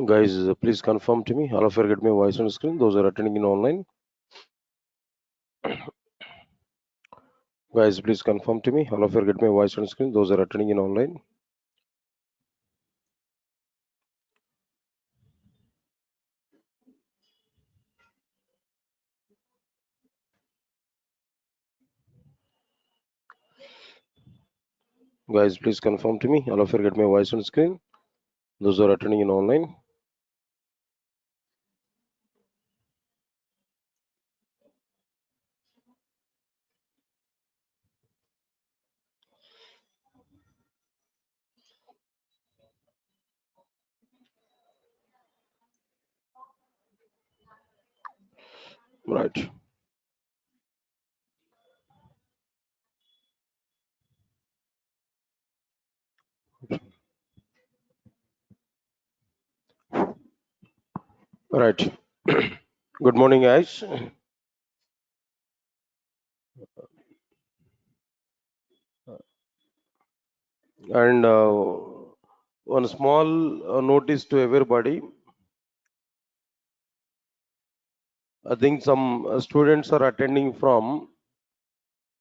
Guys, please confirm to me. All of you get my voice on the screen. Those are attending in online. Guys, please confirm to me. All of you get my voice on the screen. Those are attending in online. Guys, please confirm to me. All of you get my voice on the screen. Those are attending in online. Right. Right. Good morning, guys. And one small notice to everybody. I think some students are attending from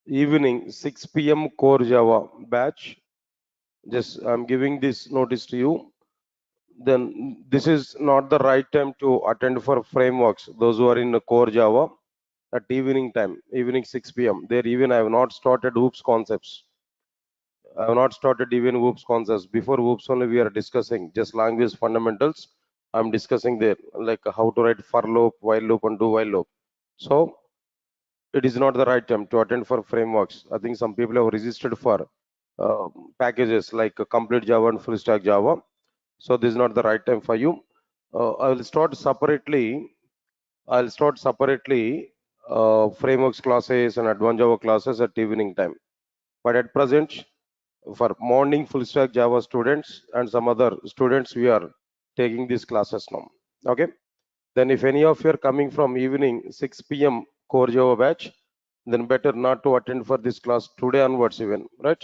evening 6 p.m. core Java batch. Just I'm giving this notice to you. Then this is not the right time to attend for frameworks. Those who are in the core Java at evening time, evening 6 p.m. There even I have not started hoops concepts. I have not started even hoops concepts. Before hoops only we are discussing just language fundamentals. I'm discussing there like how to write for loop, while loop, and do while loop. So it is not the right time to attend for frameworks. I think some people have registered for uh, packages like complete Java and full stack Java. So this is not the right time for you. I will start separately. I'll start separately frameworks classes and advanced Java classes at evening time. But at present, for morning full stack Java students and some other students, we are taking these classes now. Okay. Then if any of you are coming from evening 6 p.m. core Java batch, then better not to attend for this class today onwards even, right?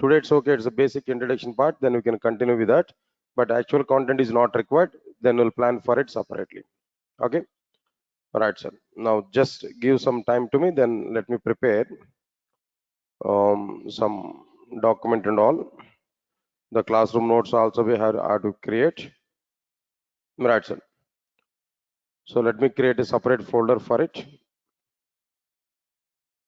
Today it's okay, it's a basic introduction part, then we can continue with that. But actual content is not required, then we'll plan for it separately. Okay. All right, sir. Now just give some time to me, then let me prepare some document and all. The classroom notes also we have to create. Right, sir. So let me create a separate folder for it.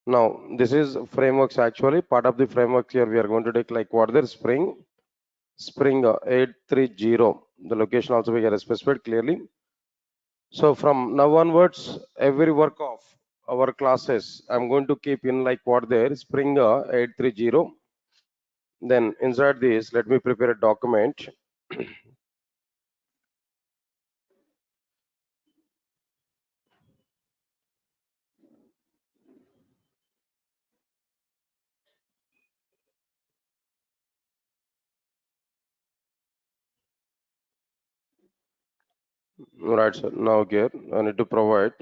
Now this is frameworks actually. Part of the framework here we are going to take like what there Spring 830. The location also we are specified clearly. So from now onwards, every work of our classes, I'm going to keep in like what there Spring 830. Then inside this, let me prepare a document. Right, sir. Now here I need to provide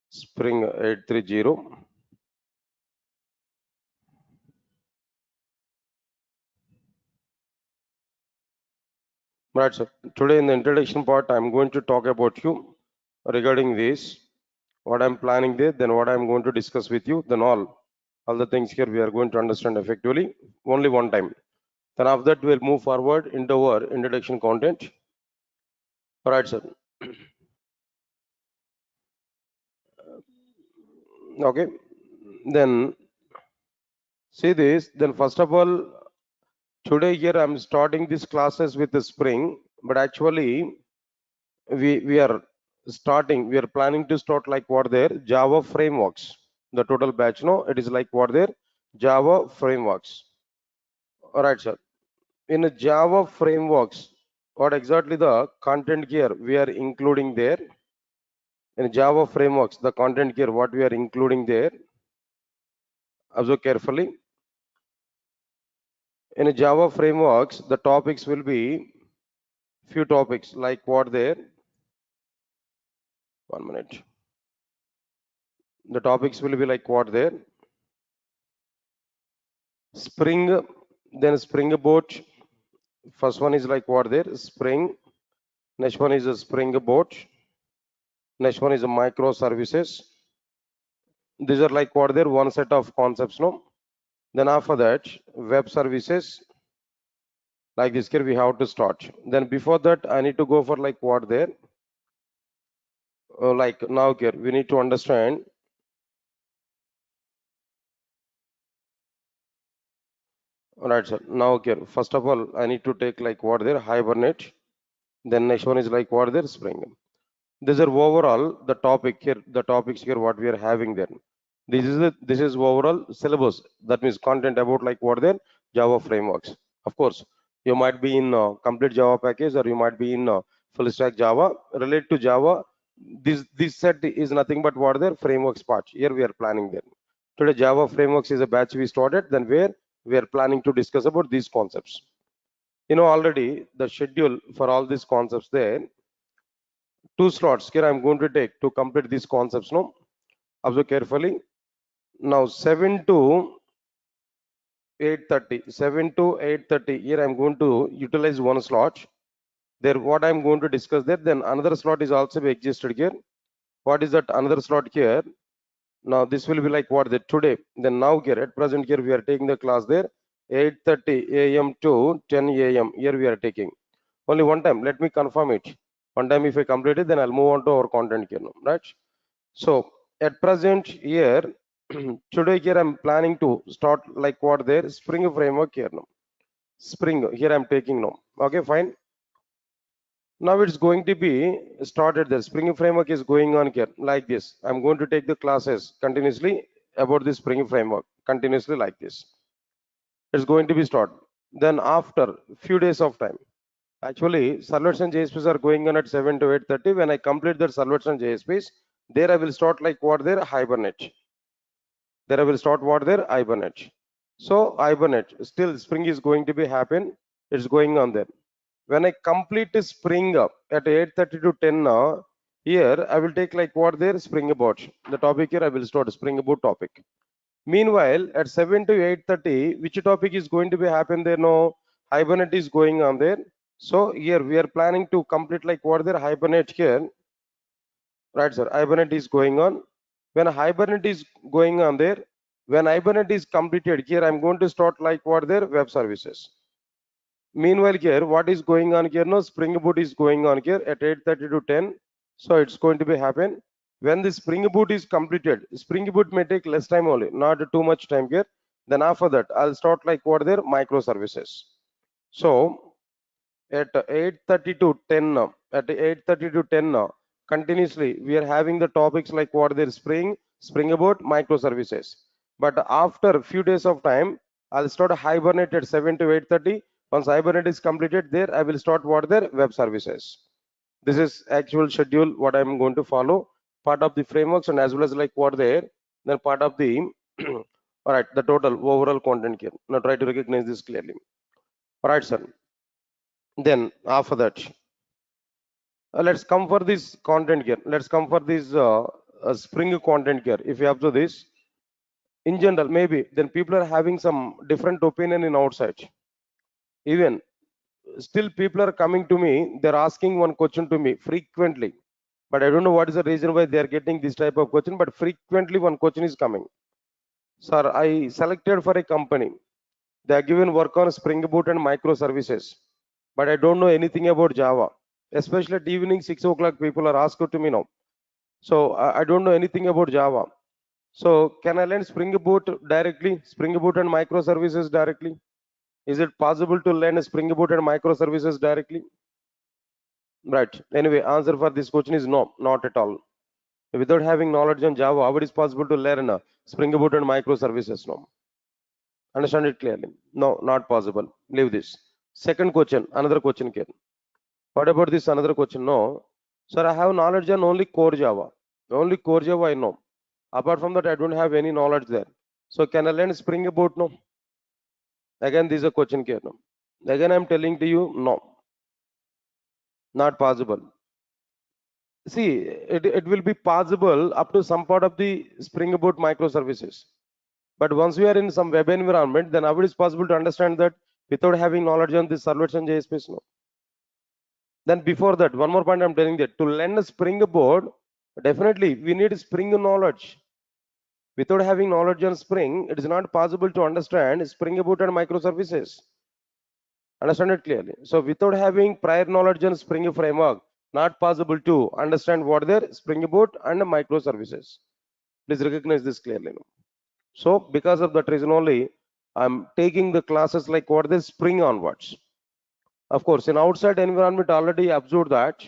Spring 830. Right, sir. Today in the introduction part, I'm going to talk about you regarding this, what I'm planning there, then what I'm going to discuss with you, then all the things here we are going to understand effectively only one time. Then after that, we'll move forward into our introduction content. All right, sir. Okay. Then see this. Then first of all, today here I'm starting these classes with the Spring, but actually we are we are planning to start like what there Java frameworks. The total batch, no, it is like what there Java frameworks. All right, sir. In a Java frameworks, what exactly the content here we are including there? In Java frameworks, the content here what we are including there? Observe carefully. In a Java frameworks, the topics will be few topics like what there. 1 minute. The topics will be like what there. Spring, then Spring Boot. First one is like what there Spring, Next one is a Spring Boot. Next one is a microservices. These are like what they're one set of concepts, no? Then after that, web services. Like this here, we have to start. Then before that, I need to go for like what there. Like now here, we need to understand. All right, sir. Now here, first of all, I need to take like what there Hibernate. Then next one is like what there Spring. These are overall the topic here, the topics here what we are having there. This is overall syllabus. That means content about like what there Java frameworks. Of course, you might be in complete Java package or you might be in full stack Java. Relate to Java, this set is nothing but what their frameworks part. Here we are planning there. Today Java frameworks is a batch we started. Then where we are planning to discuss about these concepts. You know already the schedule for all these concepts there. 2 slots here I'm going to take to complete these concepts. No, observe carefully. Now 7 to 8:30. 7 to 8:30. Here I'm going to utilize one slot. There, what I'm going to discuss there. Then another slot is also be existed here. What is that another slot here? Now this will be like what the today. Then now here at present here we are taking the class there 8:30 a.m. to 10 a.m. Here we are taking only one time. Let me confirm it. One time if I complete it, then I'll move on to our content here. Right? So at present here today here I'm planning to start like what there Spring framework here now. Spring here I'm taking now. Okay, fine. Now it's going to be started. The Spring framework is going on here like this. I'm going to take the classes continuously about the Spring framework continuously like this. It's going to be started. Then after few days of time, actually servlets and JSPs are going on at 7 to 8:30. When I complete the servlets and JSPs, there I will start like what there Hibernate. There I will start what there Hibernate. So Hibernate still Spring is going to be happen. It's going on there. When I complete Spring at 8:30 to 10 now, here I will take like what there Spring Boot. The topic here I will start Spring Boot topic. Meanwhile, at 7 to 8:30, which topic is going to be happen there? No, Hibernate is going on there. So here we are planning to complete like what there Hibernate here. Right, sir. Hibernate is going on. When Hibernate is going on there, when Hibernate is completed, here I'm going to start like what there web services. Meanwhile, here what is going on here? No, Spring Boot is going on here at 8:30 to 10. So it's going to be happen. When the Spring Boot is completed, Spring Boot may take less time only, not too much time here. Then after that, I'll start like what there microservices. So at 8:30 to 10 now, at 8:30 to 10 now, continuously we are having the topics like what there Spring Boot, microservices. But after a few days of time, I'll start Hibernate at 7 to 8:30. Once Hibernate is completed, there I will start what there web services. This is actual schedule what I'm going to follow. Part of the frameworks and as well as like what there, then part of the all right, the total overall content here. Now try to recognize this clearly. All right, sir. Then after that, let's come for this content here. Let's come for this Spring content here. If you have to this, in general, maybe then people are having some different opinion in outside. Even still, people are coming to me. They're asking one question to me frequently, but I don't know what is the reason why they are getting this type of question. But frequently, one question is coming. Sir, I selected for a company. They are given work on Spring Boot and microservices, but I don't know anything about Java. Especially at evening 6 o'clock, people are asked to me now. So I don't know anything about Java. So can I learn Spring Boot directly? Spring Boot and microservices directly? Is it possible to learn Spring Boot and microservices directly? Right. Anyway, answer for this question is no, not at all. Without having knowledge on Java, how it is possible to learn Spring Boot and microservices? No. Understand it clearly? No, not possible. Leave this. Second question, another question here. What about this another question? No. Sir, I have knowledge on only core Java. Only core Java I know. Apart from that, I don't have any knowledge there. So can I learn Spring Boot? No. Again, this is a question here. No. Again, I'm telling to you, no. Not possible. See, it will be possible up to some part of the Spring Boot microservices. But once we are in some web environment, then how it is possible to understand that without having knowledge on the servlets and JSPs? No. Then before that, one more point I'm telling that to learn a springboard, definitely we need spring knowledge. Without having knowledge on Spring, it is not possible to understand Spring Boot and microservices. Understand it clearly. So without having prior knowledge on Spring framework, not possible to understand what their Spring Boot and microservices. Please recognize this clearly. So because of that reason only, I'm taking the classes like what this Spring onwards. Of course, in outside environment already observed that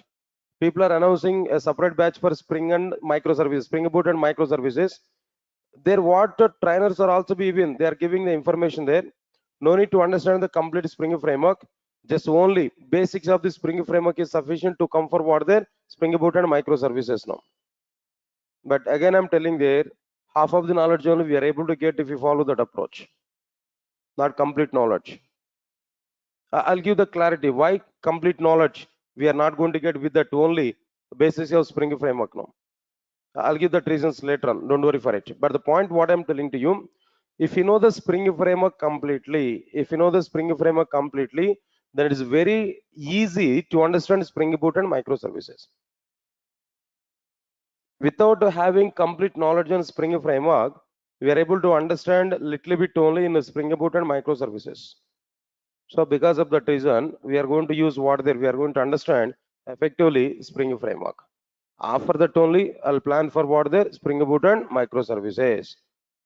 people are announcing a separate batch for Spring and microservices, Spring Boot and microservices. There what the trainers are also given, they are giving the information there. No need to understand the complete Spring framework. Just only basics of the Spring framework is sufficient to come for what their Spring Boot and microservices now. But again, I'm telling there, half of the knowledge only we are able to get if you follow that approach, not complete knowledge. I'll give the clarity why complete knowledge we are not going to get with that only basis of Spring framework now. I'll give the reasons later on. Don't worry for it. But the point what I'm telling to you, if you know the Spring framework completely, then it is very easy to understand Spring Boot and microservices. Without having complete knowledge on Spring framework, we are able to understand little bit only in the Spring Boot and microservices. So because of that reason, we are going to use what there, we are going to understand effectively Spring framework. After that only, I'll plan for what there, Spring Boot and microservices.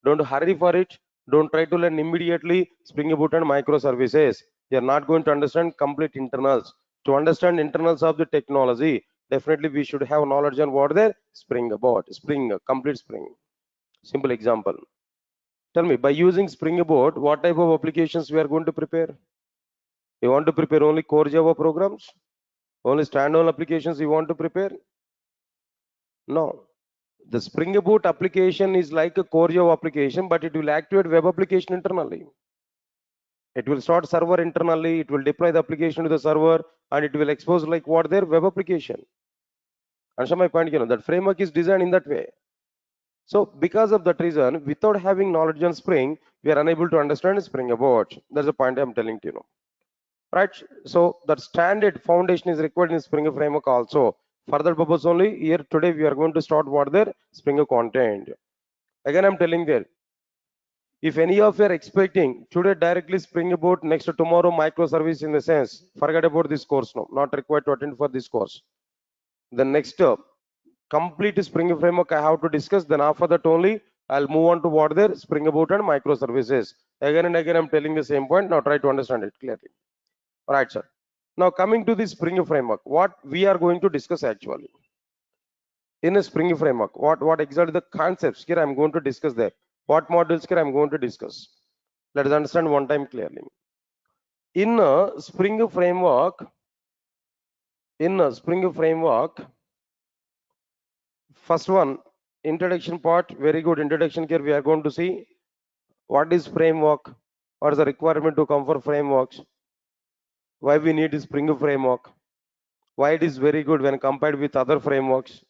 Don't hurry for it. Don't try to learn immediately Spring Boot and microservices. You're not going to understand complete internals. To understand internals of the technology, definitely we should have knowledge on what there, Spring Boot, Spring, complete Spring. Simple example. Tell me, by using Spring Boot, what type of applications we are going to prepare? You want to prepare only core Java programs? Only standalone applications you want to prepare? No. The Spring Boot application is like a core Java application, but it will activate web application internally. It will start server internally, it will deploy the application to the server, and it will expose like what their web application. Understand my point? That framework is designed in that way. So because of that reason, without having knowledge on Spring, we are unable to understand Spring Boot. That's the point I'm telling to you. Right? So that standard foundation is required in Spring framework also. For that purpose only, here today we are going to start what their Spring content. Again, I'm telling there, if any of you are expecting today directly Spring Boot, next to tomorrow microservice in the sense, forget about this course now, not required to attend for this course. The next complete Spring framework I have to discuss, then after that only I'll move on to what their Spring Boot and microservices. Again and again, I'm telling the same point. Now try to understand it clearly. All right, sir. Now coming to the Spring framework, what we are going to discuss actually in a Spring framework, what exactly the concepts here I'm going to discuss there. What modules here I'm going to discuss. Let us understand one time clearly. In a Spring framework, first one, introduction part, very good introduction here. We are going to see what is framework, what is the requirement to come for frameworks, why we need Spring framework, why it is very good when compared with other frameworks.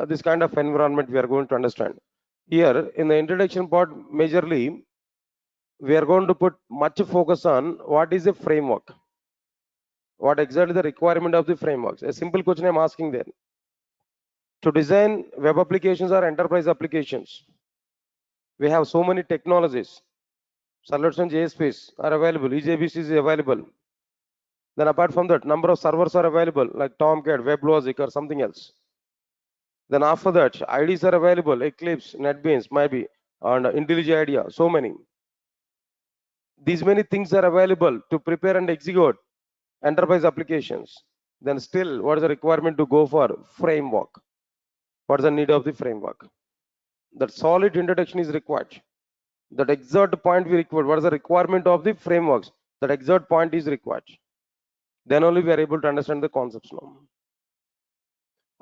This kind of environment we are going to understand. Here in the introduction part, majorly, we are going to put much focus on what is a framework. What exactly the requirement of the frameworks? A simple question I'm asking there. To design web applications or enterprise applications, we have so many technologies. Servlets and JSPs are available. EJBC is available. Then apart from that, number of servers are available, like Tomcat, WebLogic, or something else. Then after that, IDs are available, Eclipse, NetBeans, maybe, and IntelliJ IDEA, so many. These many things are available to prepare and execute enterprise applications. Then still, what is the requirement to go for framework? What is the need of the framework? That solid introduction is required. That exact point we require. What is the requirement of the frameworks? That exact point is required. Then only we are able to understand the concepts now.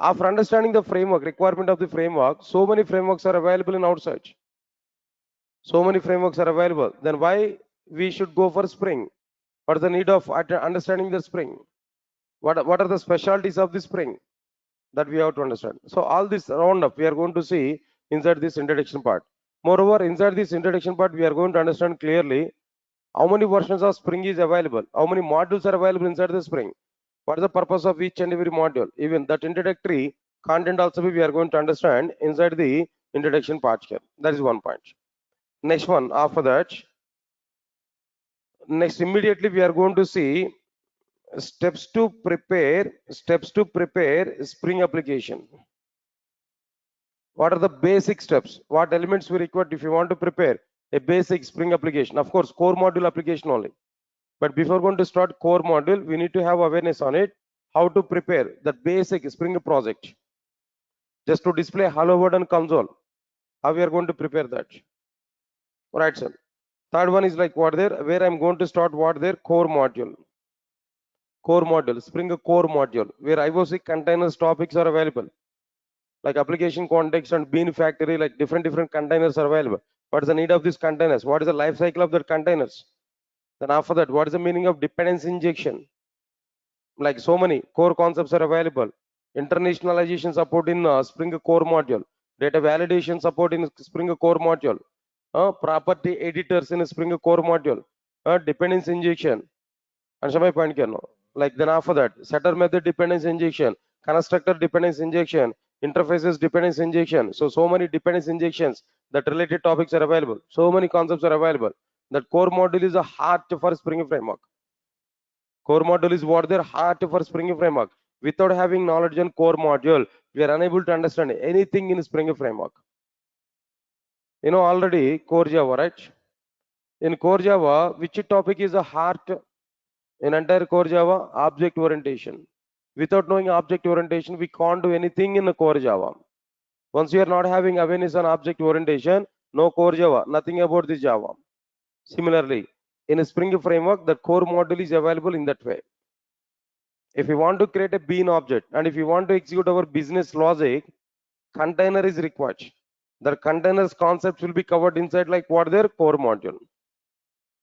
After understanding the framework, requirement of the framework, so many frameworks are available in outside. So many frameworks are available. Then why we should go for Spring? What is the need of understanding the Spring? What are the specialties of the Spring that we have to understand? So all this roundup we are going to see inside this introduction part. Moreover, inside this introduction part, we are going to understand clearly how many versions of Spring is available, how many modules are available inside the Spring. What is the purpose of each and every module? Even that introductory content also we are going to understand inside the introduction part here. That is one point. Next one, after that, next immediately we are going to see steps to prepare spring application. What are the basic steps? What elements we require if you want to prepare a basic spring application? Of course, core module application only. But before going to start core module, we need to have awareness on it, how to prepare the basic spring project. Just to display hello world and console, how we are going to prepare that. Right, sir. Third one is like what there, where I'm going to start what there, core module. Core module, spring core module, where IOC containers topics are available. Like application context and bean factory, like different containers are available. What is the need of these containers? What is the life cycle of the containers? Then after that, what is the meaning of dependency injection? Like so many core concepts are available. Internationalization support in Spring Core module. Data validation support in Spring Core module. Property editors in Spring Core module. Dependency injection. And my point here now. Like then after that, setter method dependency injection, constructor dependency injection, interfaces dependency injection. So many dependency injections that related topics are available. So many concepts are available. That core module is a heart for Spring Framework. Core module is what their heart for Spring Framework. Without having knowledge on core module, we are unable to understand anything in Spring Framework. You know already core Java, right? In core Java, which topic is the heart in entire core Java? Object orientation. Without knowing object orientation, we can't do anything in the core Java. Once you are not having awareness on object orientation, no core Java, nothing about this Java. Similarly, in a Spring Framework, the core module is available in that way. If you want to create a bean object and if you want to execute our business logic, container is required. The containers concepts will be covered inside like what their core module.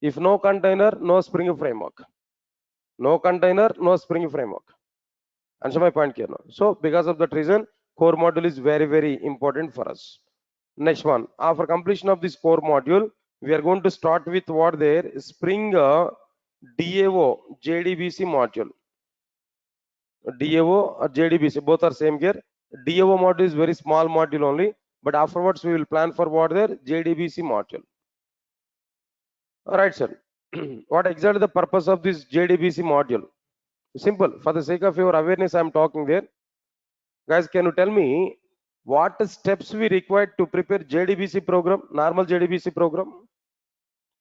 If no container, no Spring Framework. No container, no Spring Framework. Answer my point here now. So because of that reason, core module is very important for us. Next one, after completion of this core module, we are going to start with what there Spring DAO JDBC module. DAO or JDBC, both are same here. DAO module is very small module only, but afterwards we will plan for what there JDBC module. All right, sir. What exactly the purpose of this JDBC module? Simple. For the sake of your awareness, I am talking there. Guys, can you tell me what steps we required to prepare JDBC program, normal JDBC program?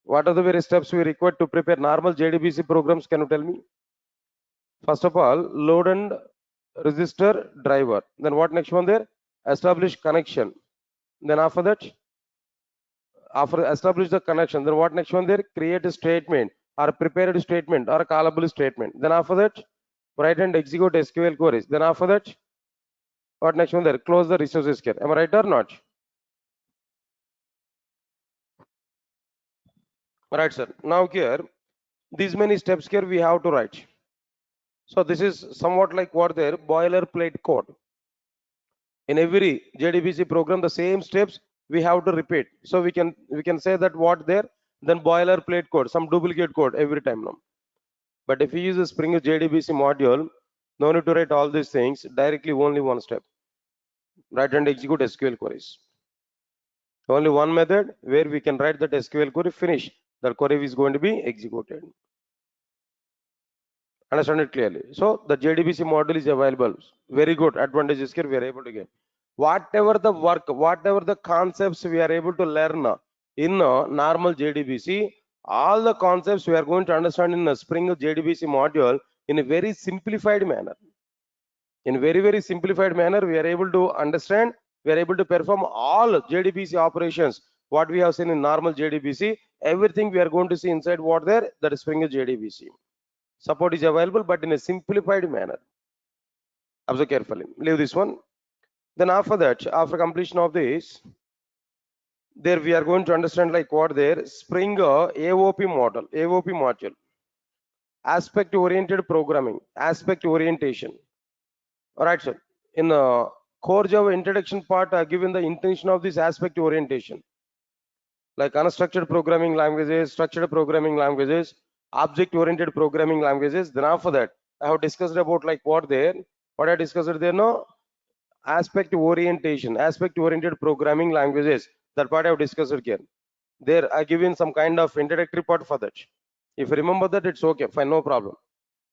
What are the various steps we required to prepare normal JDBC programs? Can you tell me? First of all, load and register driver. Then what next one there? Establish connection. Then after that, after establish the connection, then what next one there? Create a statement or prepare a statement or a callable statement. Then after that, write and execute SQL queries. Then after that, what next one there? Close the resources care. Am I right or not? Right, sir. Now here, these many steps here we have to write. So this is somewhat like what there boilerplate code. In every JDBC program, the same steps we have to repeat. So we can say that what there, then boilerplate code, some duplicate code every time now. But if you use a Spring JDBC module, no need to write all these things, directly only one step. Write and execute SQL queries. Only one method where we can write that SQL query, finish. That query is going to be executed. Understand it clearly. So the JDBC module is available. Very good advantages here we are able to get. Whatever the work, whatever the concepts we are able to learn in normal JDBC, all the concepts we are going to understand in a Spring JDBC module in a very simplified manner. In very simplified manner, we are able to understand, we are able to perform all JDBC operations, what we have seen in normal JDBC, everything we are going to see inside what there, that is Spring JDBC. Support is available, but in a simplified manner. Observe carefully. Leave this one. Then after that, after completion of this, there we are going to understand like what there Spring AOP module, aspect oriented programming, aspect orientation. All right, sir. In core Java introduction part, given the intention of this aspect orientation, like unstructured programming languages, structured programming languages, object oriented programming languages. Then after that, I have discussed about like what I discussed there, no, aspect orientation, aspect oriented programming languages. That part I have discussed here. There I given some kind of introductory part for that. If you remember that, it's okay, fine, no problem.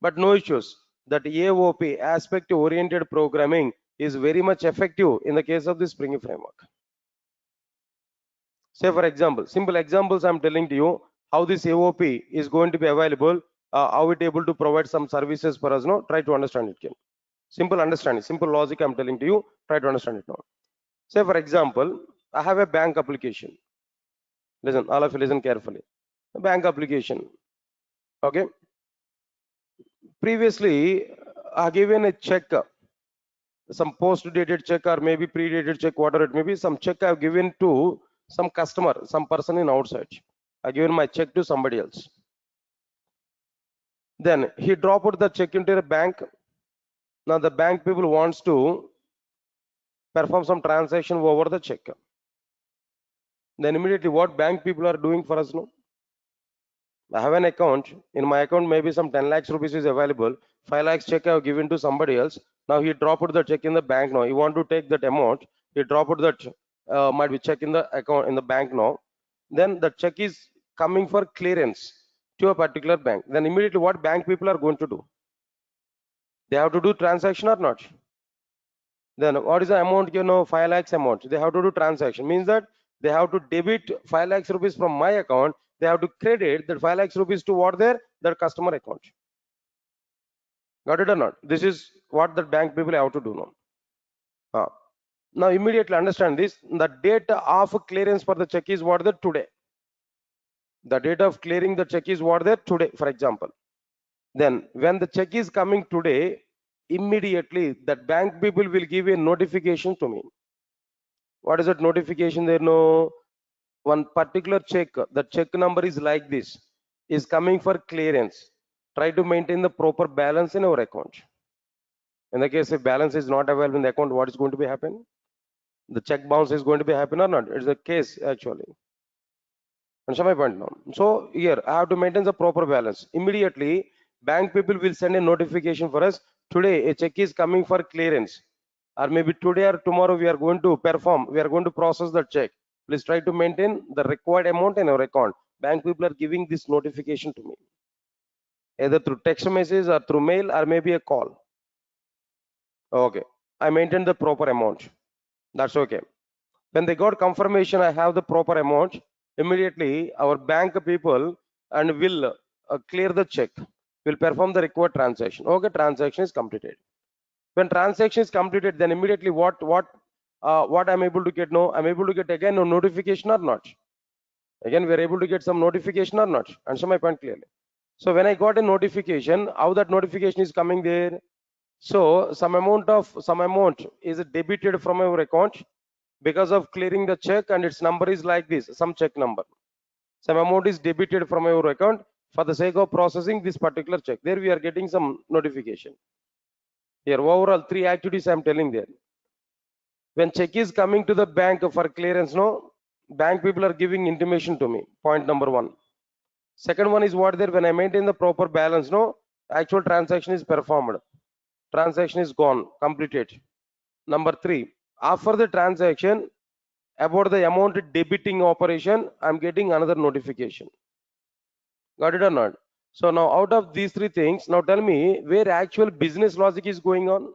But no issues. That AOP, aspect oriented programming, is very much effective in the case of the Spring framework. Say for example, simple examples I'm telling to you how this AOP is going to be available, how it able to provide some services for us. No, try to understand it. Ken. Simple understanding, simple logic I'm telling to you. Try to understand it now. Say for example, I have a bank application. Listen, all of you listen carefully. A bank application. Okay. Previously, I given a check, some post-dated check or maybe pre-dated check, whatever it may be, some check I've given to some customer, some person in outside. I given my check to somebody else. Then he dropped the check into a bank. Now the bank people wants to perform some transaction over the check. Then immediately what bank people are doing for us now? I have an account. In my account, maybe some 10 lakhs rupees is available. 5 lakhs check I have given to somebody else. Now he dropped the check in the bank now. He want to take that amount. He dropped that might be check in the account in the bank now. Then the check is coming for clearance to a particular bank. Then immediately what bank people are going to do? They have to do transaction or not? Then what is the amount? 5 lakhs amount. They have to do transaction. Means that they have to debit 5 lakhs rupees from my account. They have to credit that 5 lakhs rupees to what their customer account. Got it or not? This is what the bank people have to do now. Now immediately understand this. The date of clearance for the check is what the today. The date of clearing the check is what there today, for example. Then when the check is coming today, immediately that bank people will give a notification to me. What is that notification? There no one particular check, the check number is like this, is coming for clearance. Try to maintain the proper balance in our account. In the case if balance is not available in the account, what is going to be happen? The check bounce is going to be happen or not? It's the case actually. Understand my point now? So here I have to maintain the proper balance. Immediately, bank people will send a notification for us. Today, a check is coming for clearance. Or maybe today or tomorrow we are going to perform. We are going to process the check. Please try to maintain the required amount in our account. Bank people are giving this notification to me. Either through text message or through mail or maybe a call. Okay. I maintain the proper amount. That's okay. When they got confirmation I have the proper amount, immediately our bank people and will clear the check, will perform the required transaction. Okay, transaction is completed. When transaction is completed, then immediately what I'm able to get? No, I'm able to get again a notification or not? Again, we're able to get some notification or not? Answer my point clearly. So when I got a notification, how that notification is coming there? So some amount is debited from our account because of clearing the check, and its number is like this, some check number. Some amount is debited from our account for the sake of processing this particular check. There we are getting some notification. Here overall 3 activities I am telling there. When check is coming to the bank for clearance, no, bank people are giving intimation to me. Point number 1. Second one is what there, when I maintain the proper balance, no, actual transaction is performed. Transaction is gone, completed. Number 3, after the transaction, about the amount debiting operation, I'm getting another notification. Got it or not? So now out of these 3 things, now tell me where actual business logic is going on.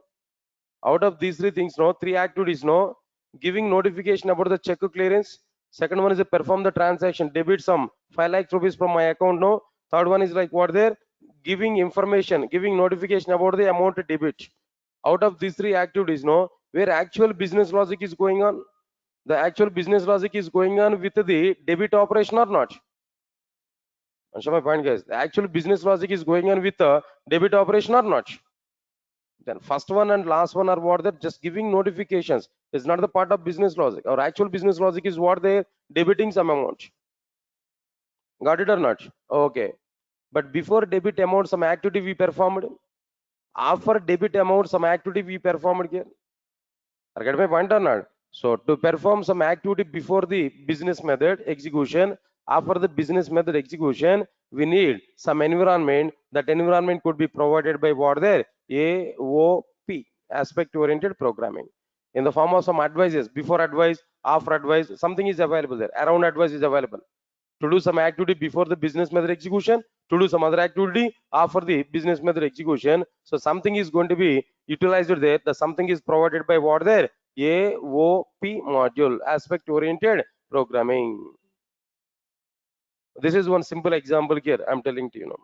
Out of these 3 things, no, 3 activities, no, giving notification about the check clearance. Second one is to perform the transaction, debit some 5 lakhs rupees from my account, no. Third one is like what there, giving information, giving notification about the amount debit. Out of these 3 activities, no, where actual business logic is going on. The actual business logic is going on with the debit operation or not? Answer my point, guys. The actual business logic is going on with the debit operation or not? Then first one and last one are what they're just giving notifications. It's not the part of business logic. Our actual business logic is what they're debiting some amount. Got it or not? Okay. But before debit amount, some activity we performed. After debit amount, some activity we performed here. I get my point or not? So to perform some activity before the business method execution, After the business method execution, we need some environment. That environment could be provided by what there? AOP, aspect oriented programming, in the form of some advices, before advice, after advice, something is available there. Around advice is available to do some activity before the business method execution, to do some other activity after the business method execution. So something is going to be utilized there. The something is provided by what there? AOP module, aspect oriented programming. This is one simple example here I'm telling to you now.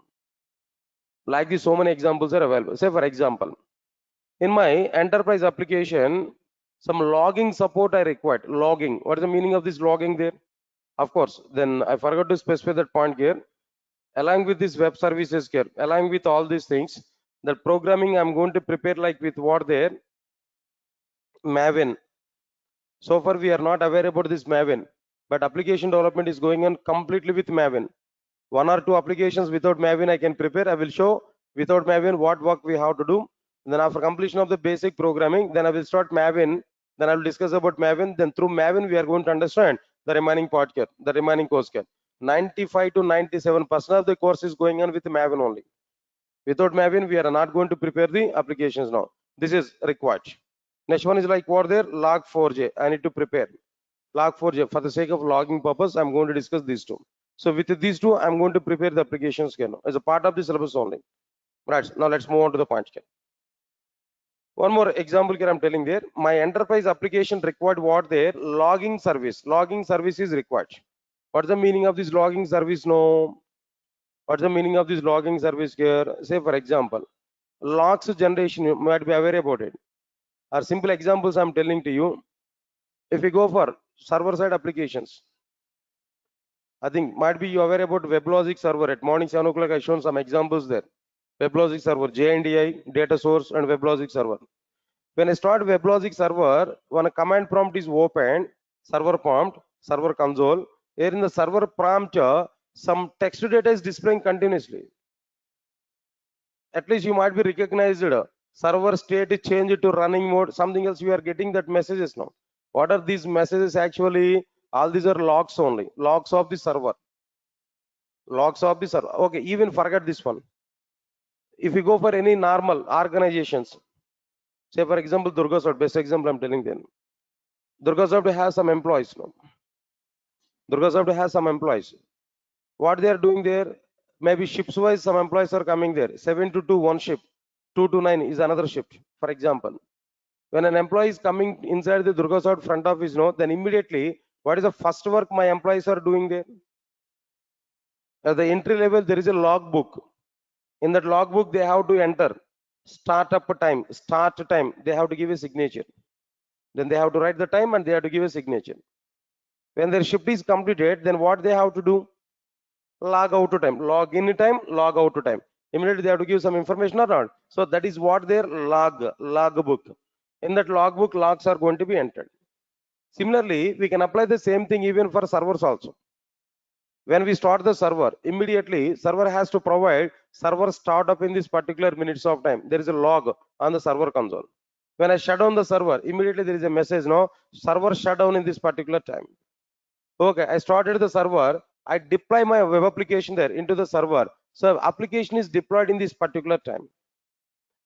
Like this, so many examples are available. Say for example, in my enterprise application, some logging support I required. Logging. What is the meaning of this logging there? Of course, then I forgot to specify that point here. Along with this web services here, along with all these things, the programming I'm going to prepare like with what there? Maven. So far we are not aware about this Maven, but application development is going on completely with Maven. One or two applications without Maven I can prepare. I will show without Maven what work we have to do. Then after completion of the basic programming, then I will start Maven. Then I will discuss about Maven. Then through Maven, we are going to understand the remaining part here, the remaining course here. 95 to 97% of the course is going on with Maven only. Without Maven, we are not going to prepare the applications now. This is required. Next one is like what there? Log4j. I need to prepare Log4j. For the sake of logging purpose, I'm going to discuss these two. So with these two, I'm going to prepare the applications here now, as a part of the syllabus only. Right. Now let's move on to the point here. One more example here I'm telling there. My enterprise application required what there? Logging service. Logging service is required. What's the meaning of this logging service? No. What's the meaning of this logging service here? Say for example, logs generation, you might be aware about it. Are simple examples I'm telling to you. If we go for server side applications, I think might be you aware about WebLogic server. At morning 7 o'clock, I shown some examples there. WebLogic server, JNDI, data source, and WebLogic server. When I start WebLogic server, when a command prompt is opened, server prompt, server console, here in the server prompt, some text data is displaying continuously. At least you might be recognized. Server state is changed to running mode, something else, you are getting that messages now. What are these messages actually? All these are logs only, logs of the server. Logs of the server. Okay, even forget this one. If you go for any normal organizations, say for example, Durga Soft, best example I'm telling them. Durga Soft has some employees now. Durga Soft has some employees. What they are doing there? Maybe shifts wise, some employees are coming there. 7 to 2, one shift. 2 to 9 is another shift. For example, when an employee is coming inside the Durga Soft front office, no, then immediately, what is the first work my employees are doing there? At the entry level, there is a log book. In that log book, they have to enter startup time, start time. They have to give a signature. Then they have to write the time and they have to give a signature. When their shift is completed, then what they have to do? Log out to time, log in time, log out to time. Immediately they have to give some information around. So that is what their log book. In that log book, logs are going to be entered. Similarly, we can apply the same thing even for servers also. When we start the server, immediately server has to provide server startup in this particular minutes of time. There is a log on the server console. When I shut down the server, immediately there is a message, no, server shut down in this particular time. Okay, I started the server, I deploy my web application there into the server. So application is deployed in this particular time.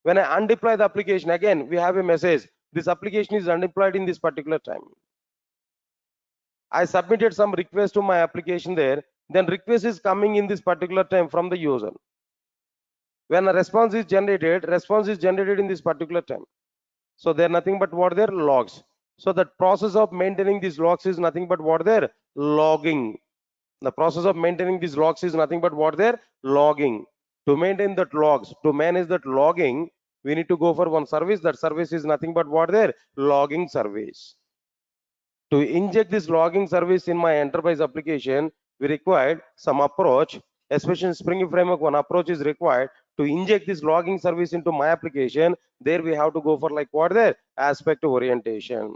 When I undeploy the application, again, we have a message, this application is undeployed in this particular time. I submitted some request to my application there, then request is coming in this particular time from the user. When a response is generated in this particular time. So they're nothing but what they're logs. So the process of maintaining these logs is nothing but what they're logging. The process of maintaining these logs is nothing but what they're logging. To maintain that logs, to manage that logging, we need to go for one service. That service is nothing but what they're logging service. To inject this logging service in my enterprise application, we required some approach, especially in Spring Framework, one approach is required to inject this logging service into my application. There we have to go for like what there? Aspect orientation.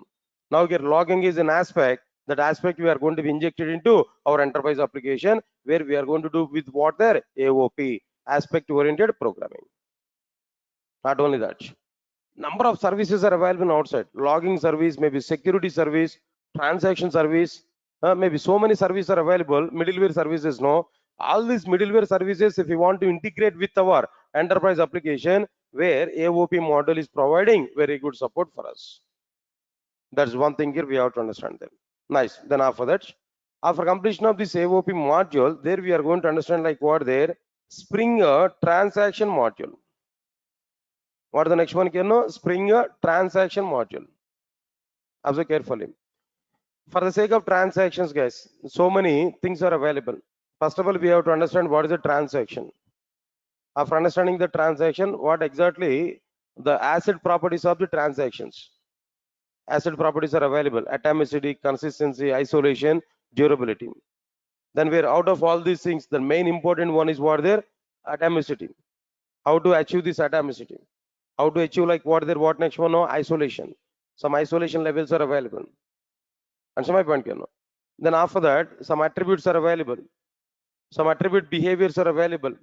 Now here logging is an aspect. That aspect we are going to be injected into our enterprise application, where we are going to do with what there? AOP, aspect oriented programming. Not only that, number of services are available outside. Logging service, maybe security service, transaction service, Maybe so many services are available, middleware services, no. All these middleware services, if you want to integrate with our enterprise application, where AOP model is providing very good support for us. That's one thing here we have to understand them. Nice. Then after that, after completion of this AOP module, there we are going to understand like what there Springer transaction module. What the next one can know? Springer transaction module. Observe carefully. For the sake of transactions, guys, so many things are available. First of all, we have to understand what is a transaction. After understanding the transaction, what exactly the asset properties of the transactions. Asset properties are available: atomicity, consistency, isolation, durability. Then we're out of all these things, the main important one is what there? Atomicity. How to achieve this atomicity? How to achieve like what there? What next one? No, isolation. Some isolation levels are available. And my point, you know. Then after that, some attributes are available. Some attribute behaviors are available.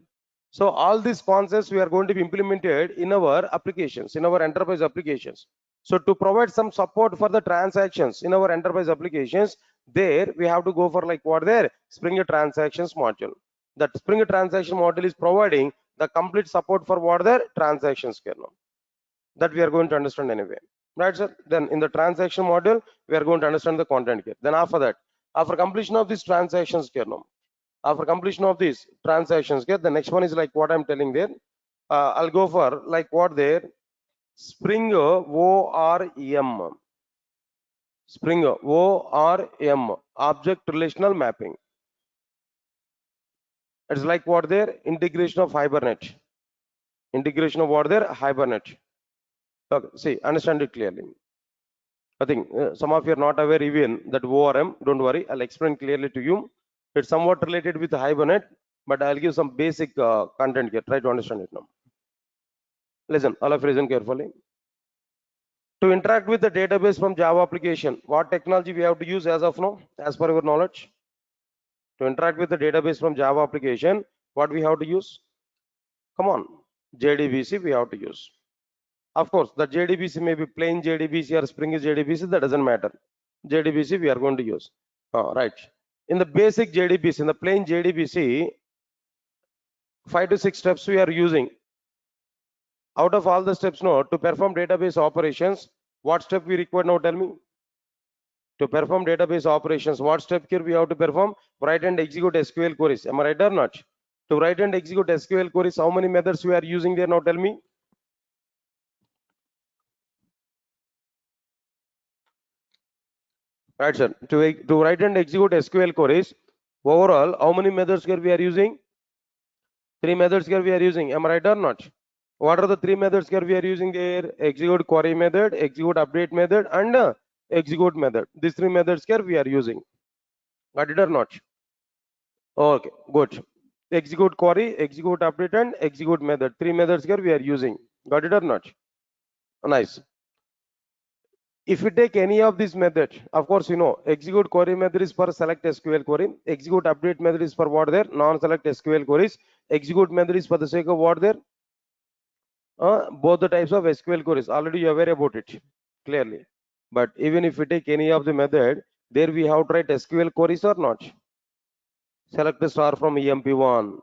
So all these concepts we are going to be implemented in our applications, in our enterprise applications. So to provide some support for the transactions in our enterprise applications, there we have to go for like what there Springer transactions module. That Springer transaction module is providing the complete support for what there transactions kernel. That we are going to understand anyway. Right, sir? Then in the transaction module, we are going to understand the content here. Then after that, after completion of this transactions kernel, after completion of these transactions, okay, the next one is like what I'm telling there. I'll go for like what there Springer ORM. Springer ORM, object relational mapping. It's like what there integration of Hibernate. Integration of what there Hibernate. Okay, see, understand it clearly. I think some of you are not aware even that ORM. Don't worry, I'll explain clearly to you. It's somewhat related with Hibernate, but I'll give some basic content here. Try to understand it now. Listen, all of you listen carefully. To interact with the database from Java application, what technology we have to use as of now, as per your knowledge? To interact with the database from Java application, what we have to use? Come on, JDBC we have to use. Of course, the JDBC may be plain JDBC or Spring JDBC, that doesn't matter. JDBC we are going to use. Right. In the basic JDBC, in the plain JDBC, 5 to 6 steps we are using. Out of all the steps now, to perform database operations, what step we require now? Tell me. To perform database operations, what step here we have to perform? Write and execute SQL queries. Am I right or not? To write and execute SQL queries, how many methods we are using there now? Tell me. Right, sir. To write and execute SQL queries, overall, how many methods here we are using? 3 methods here we are using. Am I right or not? What are the 3 methods here we are using there? Execute query method, execute update method, and execute method. These 3 methods here we are using. Got it or not? Okay, good. Execute query, execute update, and execute method. 3 methods here we are using. Got it or not? Nice. If you take any of these methods, of course, you know, execute query method is for select SQL query. Execute update method is for what there? Non-select SQL queries. Execute method is for the sake of what there? Both the types of SQL queries. Already you are aware about it clearly. But even if we take any of the method, there we have to write SQL queries or not. Select the star from EMP1.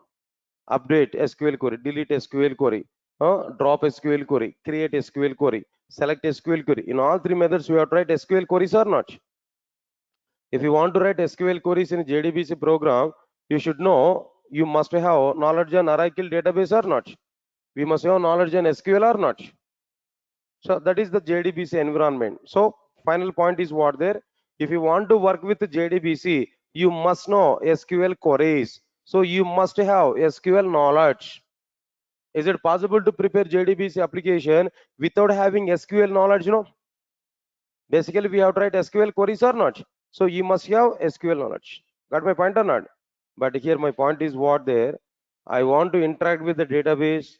Update SQL query, delete SQL query, drop SQL query, create SQL query, select SQL query. In all 3 methods, we have to write SQL queries or not. If you want to write SQL queries in JDBC program, you should know you must have knowledge on Oracle database or not. We must have knowledge on SQL or not. So that is the JDBC environment. So final point is what there. If you want to work with JDBC, you must know SQL queries. So you must have SQL knowledge. Is it possible to prepare JDBC application without having SQL knowledge? You know, basically we have to write SQL queries or not. So you must have SQL knowledge. Got my point or not? But here my point is what there. I want to interact with the database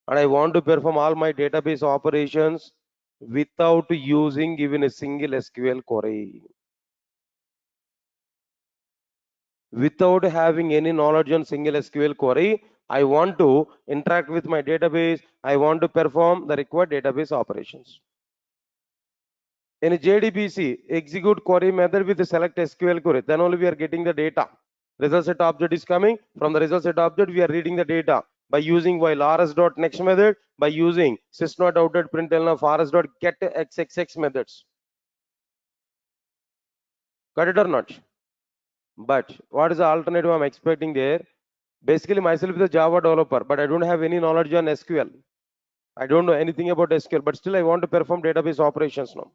and I want to perform all my database operations without using even a single SQL query. Without having any knowledge on single SQL query, I want to interact with my database. I want to perform the required database operations. In a JDBC, execute query method with the select SQL query. Then only we are getting the data. Result set object is coming. From the result set object, we are reading the data by using while rs.next method, by using sys.out.println of rs.get xxx methods. Got it or not? But what is the alternative I'm expecting there? Basically, myself is a Java developer, but I don't have any knowledge on SQL. I don't know anything about SQL, but still I want to perform database operations now.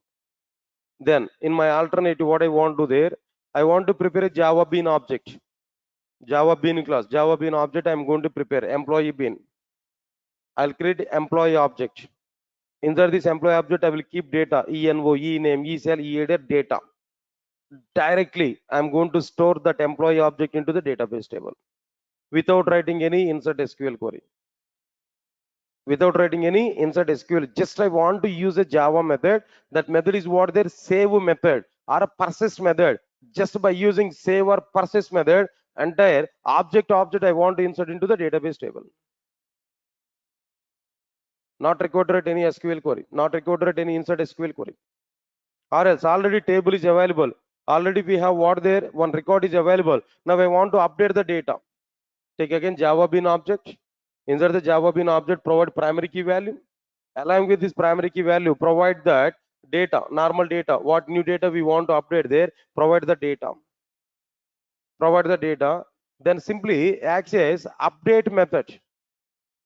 Then in my alternative, what I want to do there, I want to prepare a Java bean object. Java bean class, Java bean object, I'm going to prepare employee bean. I'll create employee object. Inside this employee object, I will keep data, envo, ename, ecell, eheader, data. Directly, I'm going to store that employee object into the database table without writing any insert SQL query. Without writing any insert SQL, just I want to use a Java method. That method is what their save method or a persist method. Just by using save or persist method, entire object I want to insert into the database table. Not required to write any SQL query, not required to write any insert SQL query. Or else already table is available. Already we have what there, one record is available. Now I want to update the data. Take again Java bean object. Insert the Java bean object, provide primary key value. Along with this primary key value, provide that data, normal data. What new data we want to update there, provide the data. Provide the data. Then simply access update method.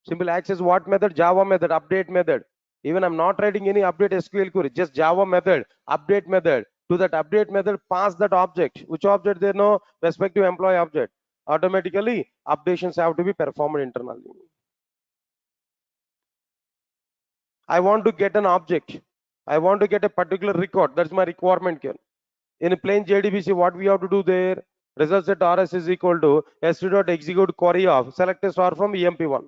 Simple access what method? Java method, update method. Even I'm not writing any update SQL query, just Java method, update method. To that update method, pass that object. Which object there? No respective employee object. Automatically, updations have to be performed internally. I want to get an object. I want to get a particular record. That's my requirement here. In a plain JDBC, what we have to do there? Result set rs is equal to s2.execute query of select a star from emp1,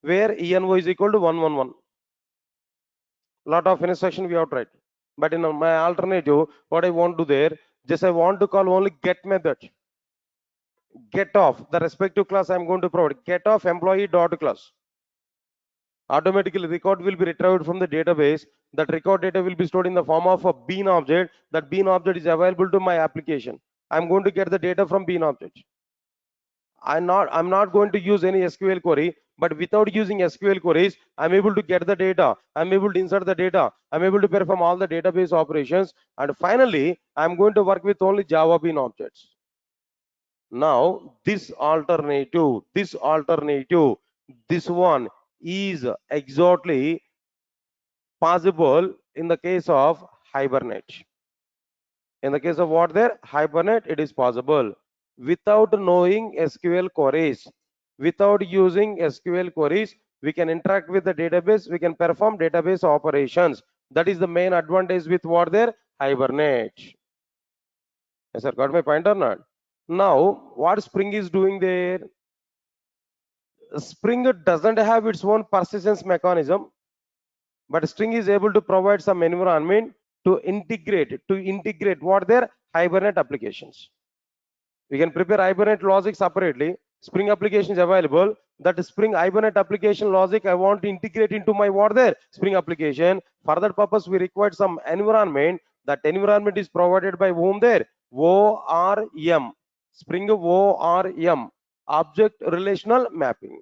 where envo is equal to 111. Lot of instruction we have tried. But in my alternative, what I want to do there, just I want to call only get method. Get off the respective class I'm going to provide. Get off employee dot class. Automatically record will be retrieved from the database. That record data will be stored in the form of a bean object. That bean object is available to my application. I'm going to get the data from bean object. I'm not going to use any SQL query, but without using SQL queries, I'm able to get the data. I'm able to insert the data. I'm able to perform all the database operations. And finally, I'm going to work with only Java bean objects. Now, this alternative, this one is exactly possible in the case of Hibernate. In the case of what there? Hibernate, it is possible. Without knowing SQL queries, without using SQL queries, we can interact with the database, we can perform database operations. That is the main advantage with what there? Hibernate. Yes, sir, got my point or not? Now, what Spring is doing there? Spring doesn't have its own persistence mechanism, but Spring is able to provide some environment to integrate what their Hibernate applications. We can prepare Hibernate logic separately. Spring application is available. That Spring Hibernate application logic I want to integrate into my what there Spring application. For that purpose, we require some environment. That environment is provided by whom there? ORM. Spring ORM. Object Relational Mapping.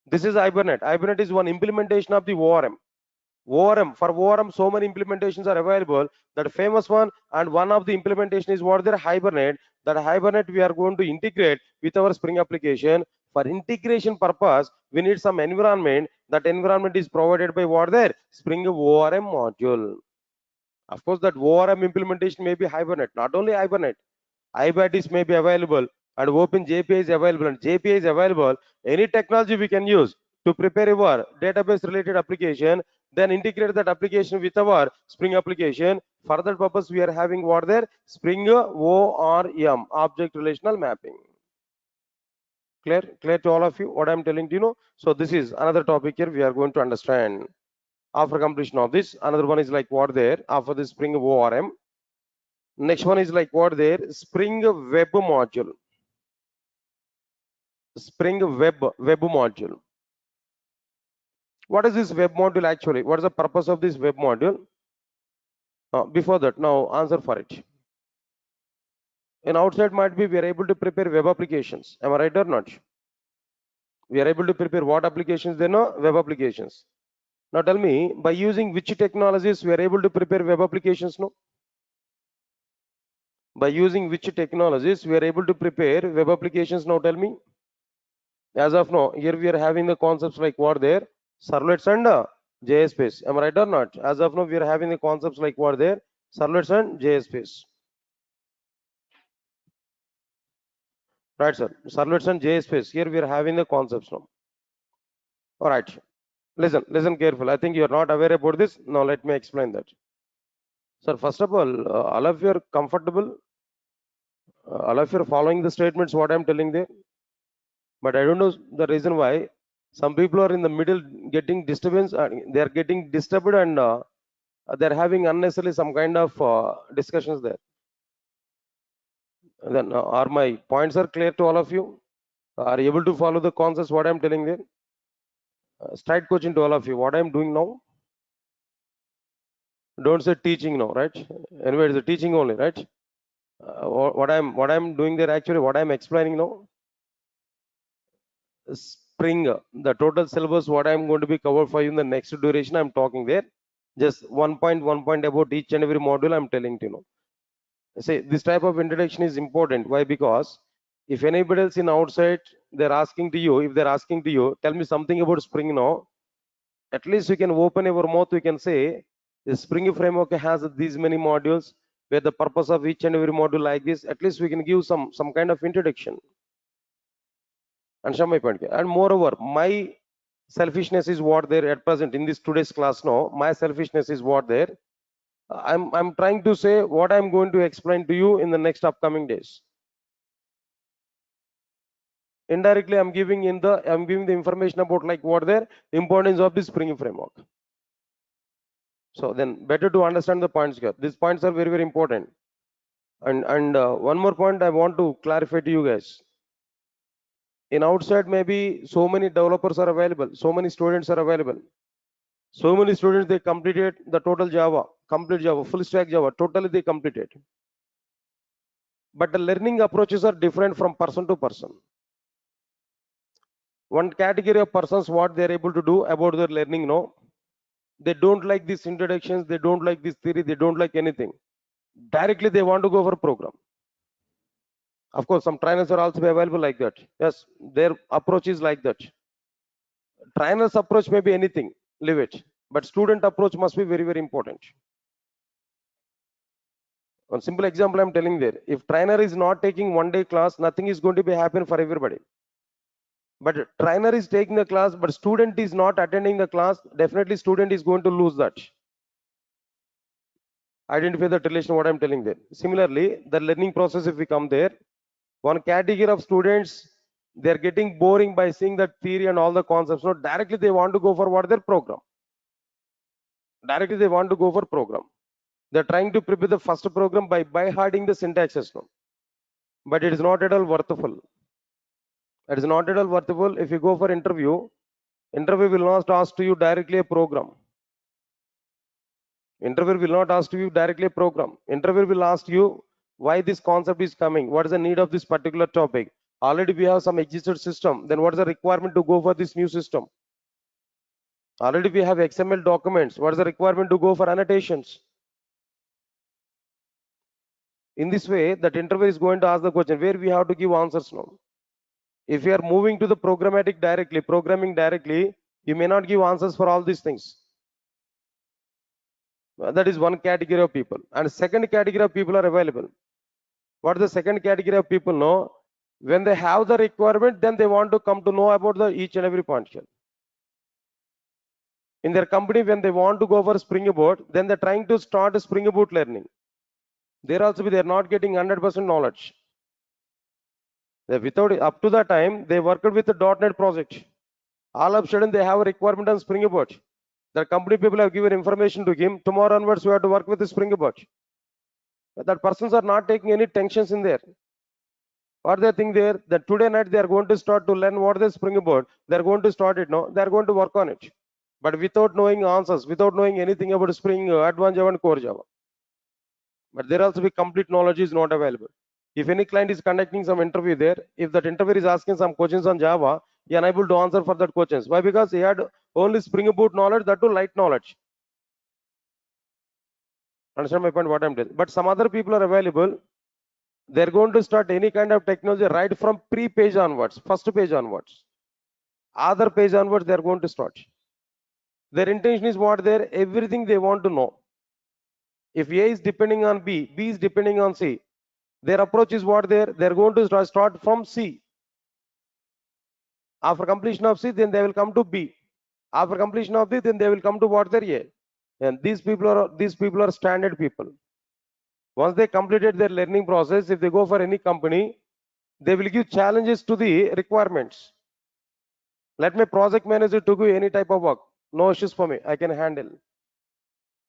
This is Hibernate. Hibernate is one implementation of the ORM. For ORM, so many implementations are available. That famous one and one of the implementation is what their Hibernate. That Hibernate we are going to integrate with our Spring application. For integration purpose, we need some environment. That environment is provided by what their Spring ORM module. Of course, that ORM implementation may be Hibernate, not only Hibernate. IBATIS may be available and OpenJPA is available and JPA is available. Any technology we can use to prepare our database related application, then integrate that application with our Spring application. For that purpose, we are having what there? Spring ORM, Object Relational Mapping. Clear to all of you what I'm telling you? So this is another topic here we are going to understand. After completion of this, another one is like what there? After the Spring ORM, next one is like what there? Spring Web module. Spring web module. What is this web module actually? What is the purpose of this web module? Before that, now answer for it. In outside might be we are able to prepare web applications. Am I right or not? We are able to prepare what applications? They know web applications. Now tell me, by using which technologies we are able to prepare web applications? No. By using which technologies we are able to prepare web applications? Now tell me. As of now, here we are having the concepts like what there? Servlets and JS space. Am I right or not? As of now, we are having the concepts like what there? Servlets and JS space. Right, sir. Servlets and JS space. Here we are having the concepts now. All right. Listen careful. I think you are not aware about this. Now let me explain that. Sir, first of all of you are comfortable. All of you are following the statements what I am telling there. But I don't know the reason why some people are in the middle getting disturbance. They are getting disturbed and they're having unnecessarily some kind of discussions there. Then are my points are clear to all of you? Are you able to follow the concepts what I'm telling there? Straight coaching to all of you. What I'm doing now? Don't say teaching now, right? Anyway, it's a teaching only, right? What I'm doing there actually, what I'm explaining now, spring the total syllabus what I'm going to be covered for you in the next duration. I'm talking there. Just 1 point about each and every module I'm telling to you know. Say this type of introduction is important. Why? Because if anybody else in outside they're asking to you, if they're asking to you, tell me something about Spring now, at least you can open your mouth, you can say the Spring framework has these many modules where the purpose of each and every module like this, at least we can give some kind of introduction. And show my point. And moreover, my selfishness is what there at present in this today's class now. My selfishness is what there. I'm trying to say what I'm going to explain to you in the next upcoming days. Indirectly, I'm giving the information about like what the importance of the Spring framework. So then better to understand the points here. These points are very, very important. And one more point I want to clarify to you guys. In outside, maybe so many developers are available, so many students are available. So many students they completed the total Java, complete Java, full stack Java, totally they completed. But the learning approaches are different from person to person. One category of persons, what they're able to do about their learning, no, they don't like these introductions, they don't like this theory, they don't like anything. Directly they want to go for program. Of course, some trainers are also available like that. Yes, their approach is like that. Trainer's approach may be anything, leave it. But student approach must be very, very important. One simple example I'm telling there. If trainer is not taking 1 day class, nothing is going to be happen for everybody. But trainer is taking the class, but student is not attending the class, definitely student is going to lose that. Identify that relation, what I'm telling there. Similarly, the learning process, if we come there, one category of students, they're getting boring by seeing that theory and all the concepts. So directly they want to go for what their program. Directly they want to go for program. They're trying to prepare the first program by hearting the syntaxes. No? But it is not at all worthwhile. It is not at all worthwhile. If you go for interview will not ask to you directly a program. Interviewer will not ask you directly a program. Interviewer will ask you why this concept is coming. What is the need of this particular topic? Already we have some existed system. Then what is the requirement to go for this new system? Already we have XML documents. What is the requirement to go for annotations? In this way, that interviewer is going to ask the question where we have to give answers now. If you are moving to the programming directly, you may not give answers for all these things. That is one category of people. And second category of people are available. What the second category of people know? When they have the requirement, then they want to come to know about the each and every point here. In their company, when they want to go for Spring Boot, then they're trying to start a Spring Boot learning. They're also they're not getting 100% knowledge. Without up to that time, they worked with the .NET project. All of a sudden, they have a requirement on Spring Boot. The company people have given information to him. Tomorrow onwards, we have to work with the Spring Boot. That persons are not taking any tensions in there. What they think there that today night they are going to start to learn what is Spring Boot. They are going to start it. No, they are going to work on it. But without knowing answers, without knowing anything about Spring, Advanced Java, and Core Java. But there also be complete knowledge is not available. If any client is conducting some interview there, if that interviewer is asking some questions on Java, he unable to answer for that questions. Why? Because he had only Spring Boot knowledge, that too light knowledge. Understand my point? What I'm telling. But some other people are available. They're going to start any kind of technology right from pre-page onwards, first page onwards, other page onwards. They're going to start. Their intention is what? There everything they want to know. If A is depending on B, B is depending on C. Their approach is what? They're going to start from C. After completion of C, then they will come to B. After completion of this, then they will come to what? Their A. And these people are standard people. Once they completed their learning process, if they go for any company, they will give challenges to the requirements. Let my project manager to do any type of work. No issues for me. I can handle.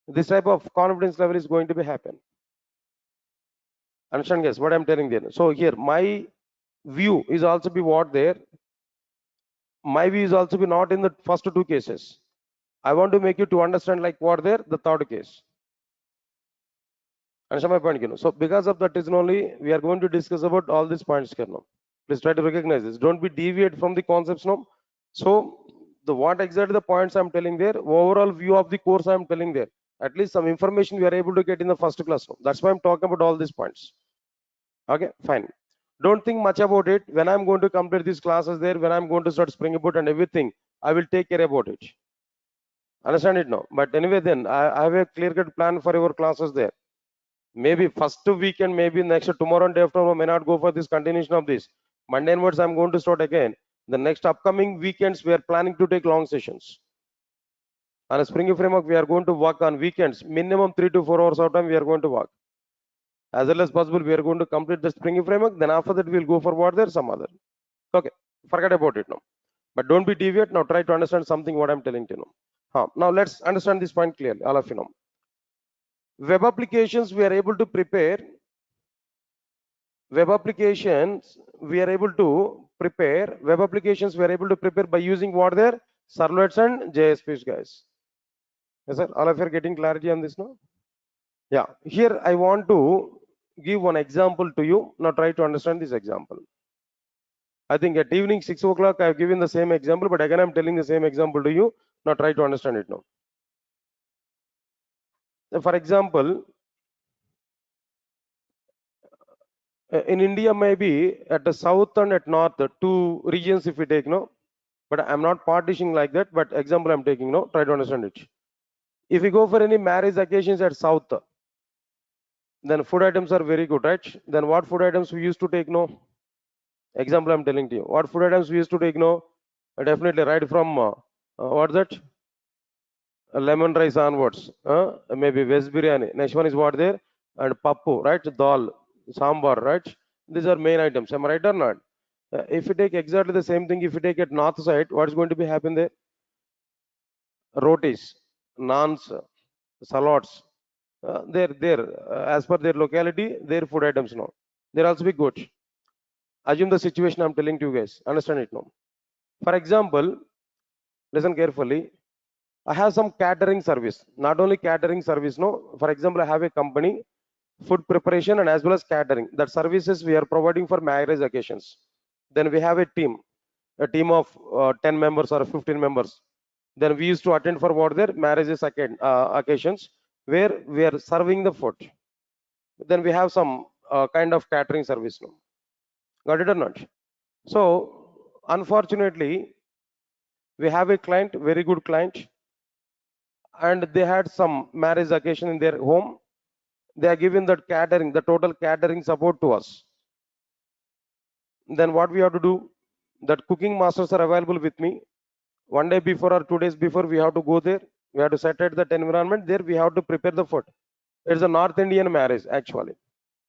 This type of confidence level is going to be happen. Understand, guys, what I'm telling there. So here, my view is also be what there. My view is also be not in the first two cases. I want to make you to understand like what there, the third case. Understand my point, you know. So because of that reason only, we are going to discuss about all these points here now. Please try to recognize this. Don't be deviate from the concepts now. So the what exactly the points I'm telling there, overall view of the course I'm telling there. At least some information we are able to get in the first class now. That's why I'm talking about all these points. Okay, fine. Don't think much about it. When I'm going to complete these classes there, when I'm going to start Spring Boot and everything, I will take care about it. Understand it now. But anyway, then I have a clear-cut plan for your classes there. Maybe first weekend, maybe next tomorrow and day after tomorrow may not go for this continuation of this. Monday onwards, I'm going to start again. The next upcoming weekends, we are planning to take long sessions. On a Spring framework, we are going to work on weekends, minimum 3 to 4 hours of time we are going to work. As early as possible, we are going to complete the Spring framework. Then after that, we'll go for what there, some other. Okay, forget about it now. But don't be deviate now. Try to understand something what I'm telling you now. Now let's understand this point clearly, all of you know. Web applications, we are able to prepare. Web applications, we are able to prepare. Web applications, we are able to prepare by using what there? Servlets and JSPs, guys. Yes, sir. All of you are getting clarity on this now? Yeah. Here I want to give one example to you. Now try to understand this example. I think at evening 6 o'clock I have given the same example, but again I'm telling the same example to you. Now try to understand it now. For example, in India maybe at the south and at north, the two regions if we take no, but I'm not partitioning like that. But example I'm taking no. Try to understand it. If we go for any marriage occasions at south, then food items are very good, right? Then what food items we used to take no? Example I'm telling to you. What food items we used to take no? Definitely right from what's that? Lemon rice onwards. Maybe veg biryani. Next one is what there? And pappu, right? Dal, sambar, right? These are main items. Am I right or not? If you take exactly the same thing, if you take at north side, what is going to be happen there? Rotis, naans, salads. As per their locality, their food items now. They're also be good. Assume the situation I'm telling to you guys. Understand it now. For example, listen carefully. I have some catering service. Not only catering service, no. For example, I have a company, food preparation and as well as catering. That services we are providing for marriage occasions. Then we have a team of 10 members or 15 members. Then we used to attend for what their marriages occasions where we are serving the food. Then we have some kind of catering service now. Got it or not? So unfortunately, we have a client, very good client, and they had some marriage occasion in their home. They are giving that catering, the total catering support to us. Then what we have to do? That cooking masters are available with me. One day before or 2 days before, we have to go there. We have to set at that environment. There we have to prepare the food. It's a North Indian marriage actually.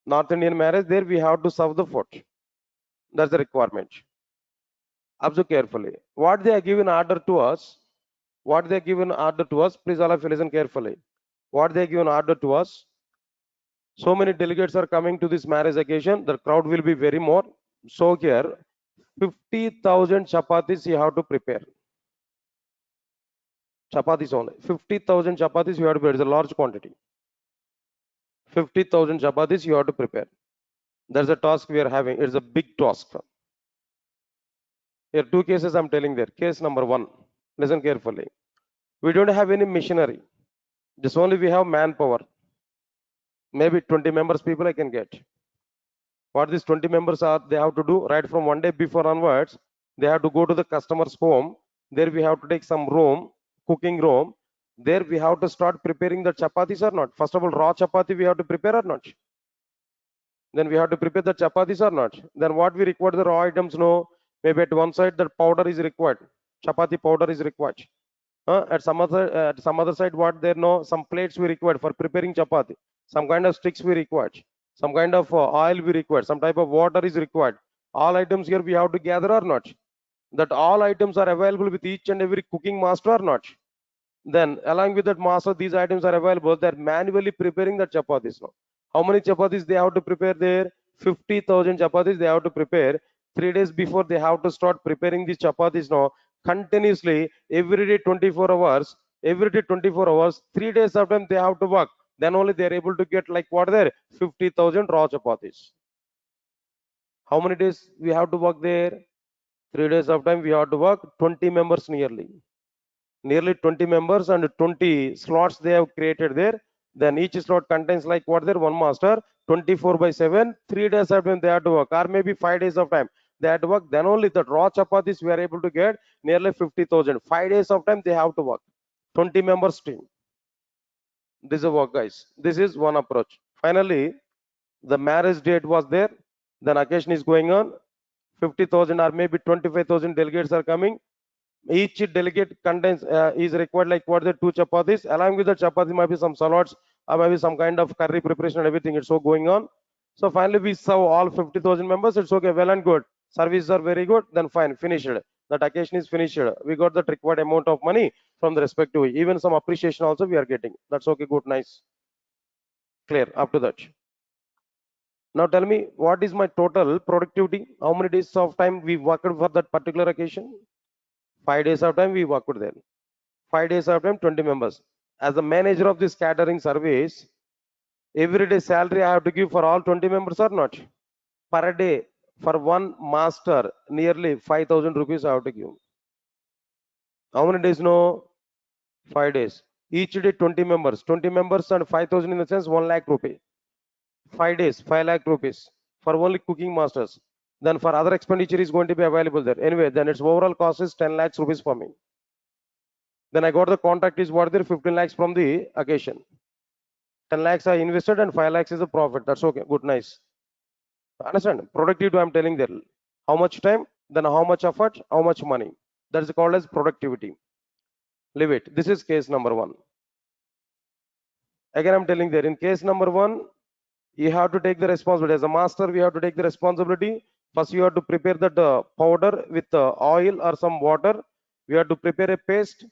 North Indian marriage. There we have to serve the food. That's the requirement. Observe carefully. What they are given order to us. What they are given order to us. Please all of you listen carefully. What they are given order to us. So many delegates are coming to this marriage occasion. The crowd will be very more. So here, 50,000 chapatis you have to prepare. Chapatis only. 50,000 chapatis you have to prepare. It's a large quantity. 50,000 chapatis you have to prepare. That's a task we are having. It's a big task. Here, two cases I'm telling there. Case number one, listen carefully. We don't have any machinery. Just only we have manpower. Maybe 20 members people I can get. What these 20 members are, they have to do right from one day before onwards. They have to go to the customer's home. There we have to take some room, cooking room. There we have to start preparing the chapatis or not. First of all, raw chapati we have to prepare or not. Then we have to prepare the chapatis or not. Then what we require the raw items, no. Maybe at one side the powder is required. Chapati powder is required. At some other side, what there no some plates we required for preparing chapati. Some kind of sticks we required. Some kind of oil we required. Some type of water is required. All items here we have to gather or not. That all items are available with each and every cooking master or not. Then along with that master, these items are available. They're manually preparing the chapatis now. How many chapatis they have to prepare there? 50,000 chapatis they have to prepare. 3 days before they have to start preparing these chapatis now. Continuously, every day 24 hours. Every day 24 hours. 3 days of time they have to work. Then only they are able to get like what there? 50,000 raw chapatis. How many days we have to work there? 3 days of time we have to work. 20 members nearly 20 members and 20 slots they have created there. Then each slot contains like what there? One master, 24/7, 3 days of time they have to work, or maybe 5 days of time they have to work. Then only the raw chapatis we are able to get nearly 50,000. 5 days of time they have to work. 20 members team. This is a work, guys. This is one approach. Finally, the marriage date was there. Then occasion is going on. 50,000 or maybe 25,000 delegates are coming. Each delegate contains is required like what the two chapatis. Along with the chapati might be some salads or maybe some kind of curry preparation and everything. It's so going on. So finally we serve all 50,000 members. It's okay, well and good. Services are very good. Then fine, finished. That occasion is finished. We got the required amount of money from the respective. Even some appreciation also we are getting. That's okay, good, nice, clear up to that. Now tell me, what is my total productivity? How many days of time we worked for that particular occasion? 5 days of time we worked there. 5 days of time, 20 members. As the manager of this catering service, every day salary I have to give for all 20 members or not? Per day, for one master, nearly 5,000 rupees I have to give. How many days? No, 5 days. Each day 20 members. 20 members and 5,000 in the sense 1 lakh rupee. 5 days, 5 lakh rupees for only cooking masters. Then for other expenditure is going to be available there. Anyway, then its overall cost is 10 lakhs rupees for me. Then I got the contract is worth there 15 lakhs from the occasion. 10 lakhs I invested and 5 lakhs is the profit. That's okay. Good, nice. Understand? Productivity I'm telling there. How much time, then how much effort, how much money. That is called as productivity. Leave it. This is case number one. Again, I'm telling there in case number one, you have to take the responsibility. As a master, we have to take the responsibility. First, you have to prepare that powder with oil or some water. We have to prepare a paste.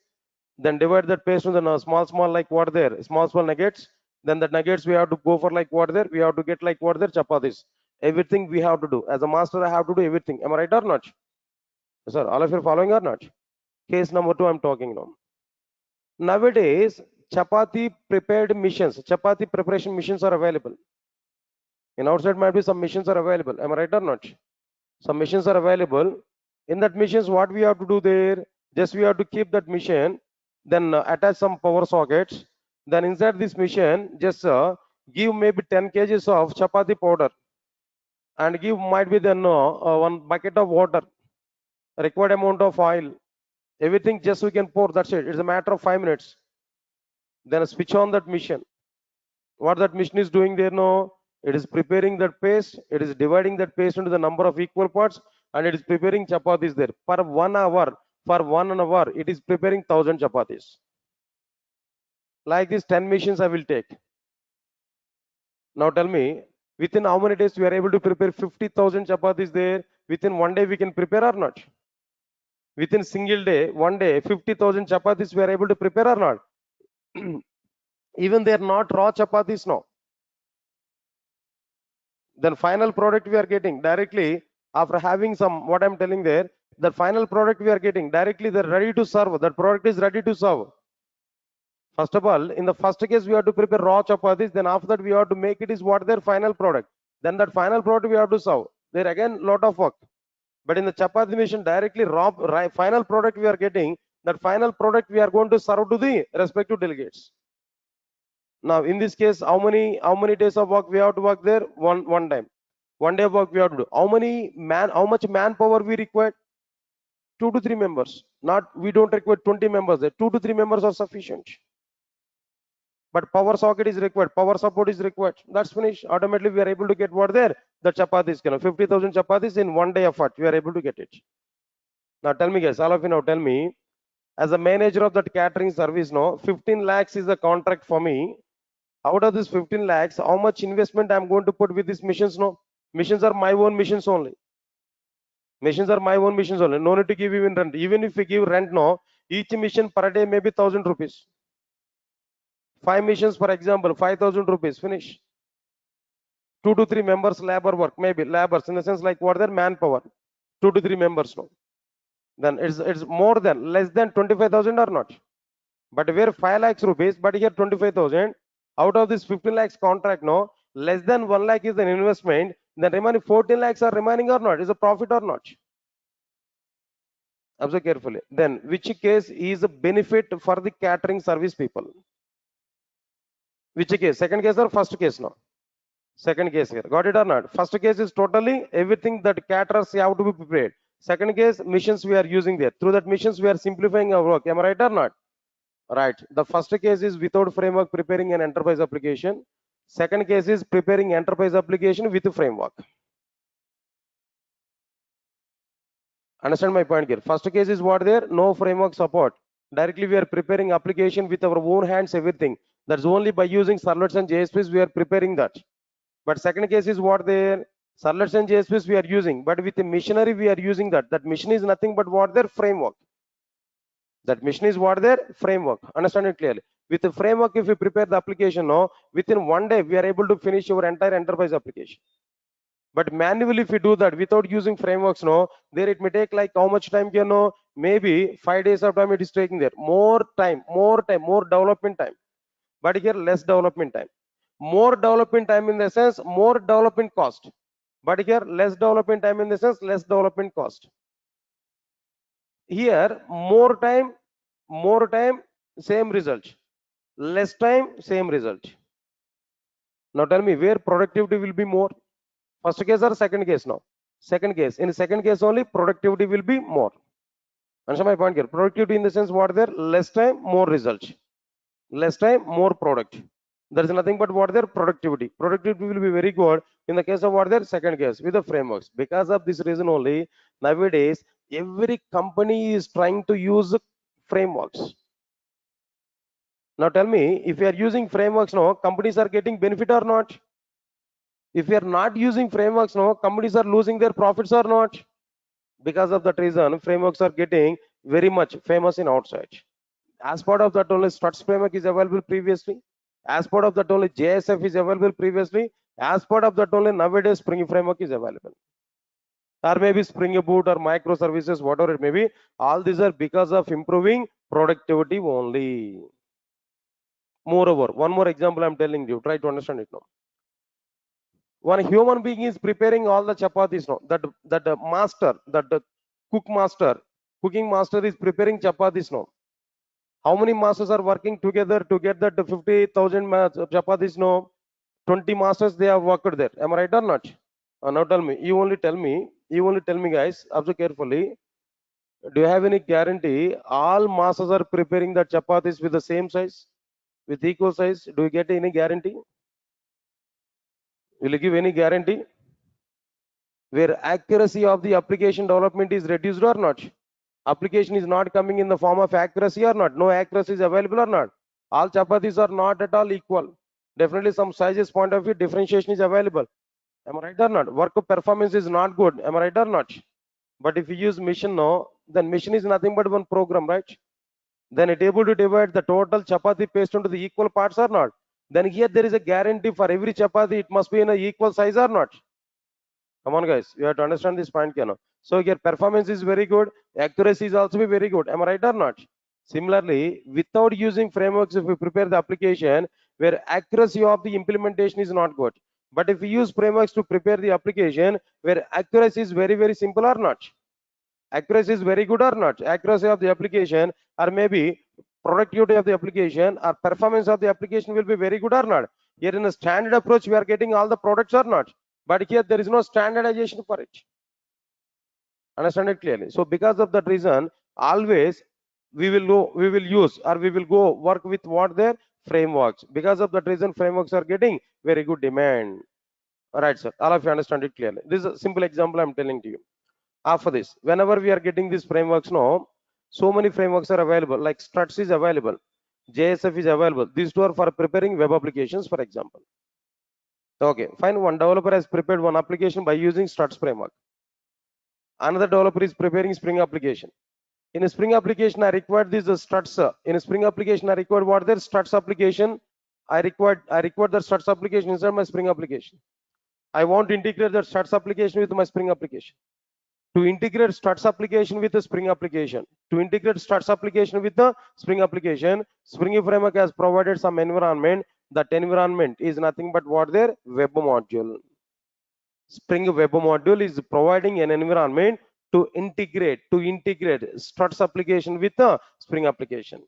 Then divide that paste into the small like what there, small nuggets. Then the nuggets we have to go for like what there. We have to get like what there chapatis. Everything we have to do. As a master, I have to do everything. Am I right or not? Sir, all of you are following or not? Case number two, I'm talking now. Nowadays, chapati prepared missions, chapati preparation missions are available. In outside might be some missions are available. Am I right or not? Some missions are available. In that missions, what we have to do there? Just we have to keep that mission, then attach some power sockets. Then inside this mission, just give maybe 10 kgs of chapati powder, and give might be then 1 bucket of water, required amount of oil. Everything just we can pour. That's it. It's a matter of 5 minutes. Then switch on that mission. What that mission is doing there now? It is preparing that paste. It is dividing that paste into the number of equal parts, and it is preparing chapatis there. Per 1 hour, for 1 hour, it is preparing 1,000 chapatis. Like this, 10 missions I will take. Now tell me, within how many days we are able to prepare 50,000 chapatis there? Within one day we can prepare or not? Within single day, one day, 50,000 chapatis we are able to prepare or not? Even they are not raw chapatis now. Then final product we are getting directly after having some, what I'm telling there, the final product we are getting directly, they're ready to serve. That product is ready to serve. First of all, in the first case, we have to prepare raw chapatis. Then after that, we have to make it is what their final product. Then that final product we have to serve. There again, lot of work. But in the chapati machine, directly final product we are getting. That final product we are going to serve to the respective delegates. Now, in this case, how many days of work we have to work there? One time. 1 day of work we have to do. How much manpower we require? 2 to 3 members. Not we don't require 20 members there. 2 to 3 members are sufficient. But power socket is required, power support is required. That's finished. Automatically, we are able to get what there? The chapatis, 50,000 chapatis in 1 day effort. We are able to get it. Now tell me, guys, all of you now tell me, as a manager of that catering service, no, 15 lakhs is the contract for me. Out of this 15 lakhs, how much investment I'm going to put with these missions? No, missions are my own missions only. Missions are my own missions only. No need to give even rent. Even if we give rent, no, each mission per day maybe 1,000 rupees. 5 missions, for example, 5,000 rupees. Finish. 2 to 3 members labor work, maybe labors in the sense like what their manpower. 2 to 3 members, no. Then it's more than less than 25,000 or not. But where 5 lakhs rupees, but here 25,000. Out of this 15 lakhs contract, no, less than 1 lakh is an investment. Then remaining 14 lakhs are remaining or not? Is a profit or not? Observe carefully. Then which case is a benefit for the catering service people? Which case? Second case or first case? No. Second case here. Got it or not? First case is totally everything that caterers have to be prepared. Second case, missions we are using there. Through that missions, we are simplifying our work. Am I right or not? Right. The first case is without framework preparing an enterprise application. Second case is preparing enterprise application with framework. Understand my point here? First case is what there? No framework support. Directly we are preparing application with our own hands, everything. That's only by using servlets and JSPs we are preparing that. But second case is what there? Servlets and JSPs we are using, but with the machinery we are using that. That mission is nothing but what their framework. That mission is what their framework. Understand it clearly. With the framework, if we prepare the application, no, within 1 day we are able to finish your entire enterprise application. But manually, if we do that without using frameworks, no, there it may take like how much time, maybe 5 days of time it is taking there. More time, more development time. But here less development time. More development time in the sense more development cost. But here less development time in the sense less development cost. Here more time, same result. Less time, same result. Now tell me where productivity will be more. First case or second case now? Second case. In the second case only productivity will be more. Understand my point here? Productivity in the sense what there? Less time, more result. Less time, more product. There is nothing but what their productivity. Productivity will be very good in the case of what their second case with the frameworks. Because of this reason only, nowadays every company is trying to use frameworks. Now tell me, if you are using frameworks, no, companies are getting benefit or not? If you are not using frameworks, no, companies are losing their profits or not? Because of that reason, frameworks are getting very much famous in outside. As part of that only Struts framework is available previously. As part of that only JSF is available previously. As part of that only nowadays Spring framework is available. Or maybe Spring Boot or microservices, whatever it may be. All these are because of improving productivity only. Moreover, one more example I'm telling you. Try to understand it now. One human being is preparing all the chapatis now. That master, cooking master is preparing chapatis now. How many masters are working together to get that 50,000 chapatis? No, 20 masters they have worked there. Am I right or not? Now tell me. You only tell me, guys. Observe carefully. Do you have any guarantee all masters are preparing the chapatis with the same size, with equal size? Do you get any guarantee? Will you give any guarantee? Where accuracy of the application development is reduced or not? Application is not coming in the form of accuracy or not? No accuracy is available or not? All chapatis are not at all equal. Definitely some sizes point of view differentiation is available. Am I right or not? Work performance is not good. Am I right or not? But if you use mission, no, then mission is nothing but one program, right? Then it able to divide the total chapati paste into the equal parts or not? Then here there is a guarantee for every chapati it must be in a equal size or not? Come on, guys, you have to understand this point, So your performance is very good, accuracy is also be very good. Am I right or not? Similarly, without using frameworks, if we prepare the application, where accuracy of the implementation is not good. But if we use frameworks to prepare the application, where accuracy is very, very simple or not. Accuracy is very good or not. Accuracy of the application, or maybe productivity of the application, or performance of the application will be very good or not. Here in a standard approach, we are getting all the products or not. But here there is no standardization for it. Understand it clearly. So because of that reason, always we will use, or we will go work with what their frameworks. Because of that reason, frameworks are getting very good demand. All right, sir. All of you understand it clearly. This is a simple example I'm telling to you. After this, whenever we are getting these frameworks now, so many frameworks are available, like Struts is available, JSF is available. These two are for preparing web applications, for example. Okay, fine. One developer has prepared one application by using Struts framework. Another developer is preparing Spring application. In a Spring application, I required these struts. In a Spring application, I required what their struts application. I required the struts application inside my Spring application. I want to integrate that struts application with my Spring application. To integrate struts application with the Spring application, to integrate struts application with the Spring application, Spring framework has provided some environment. That environment is nothing but what their web module. Spring web module is providing an environment to integrate struts application with the Spring application.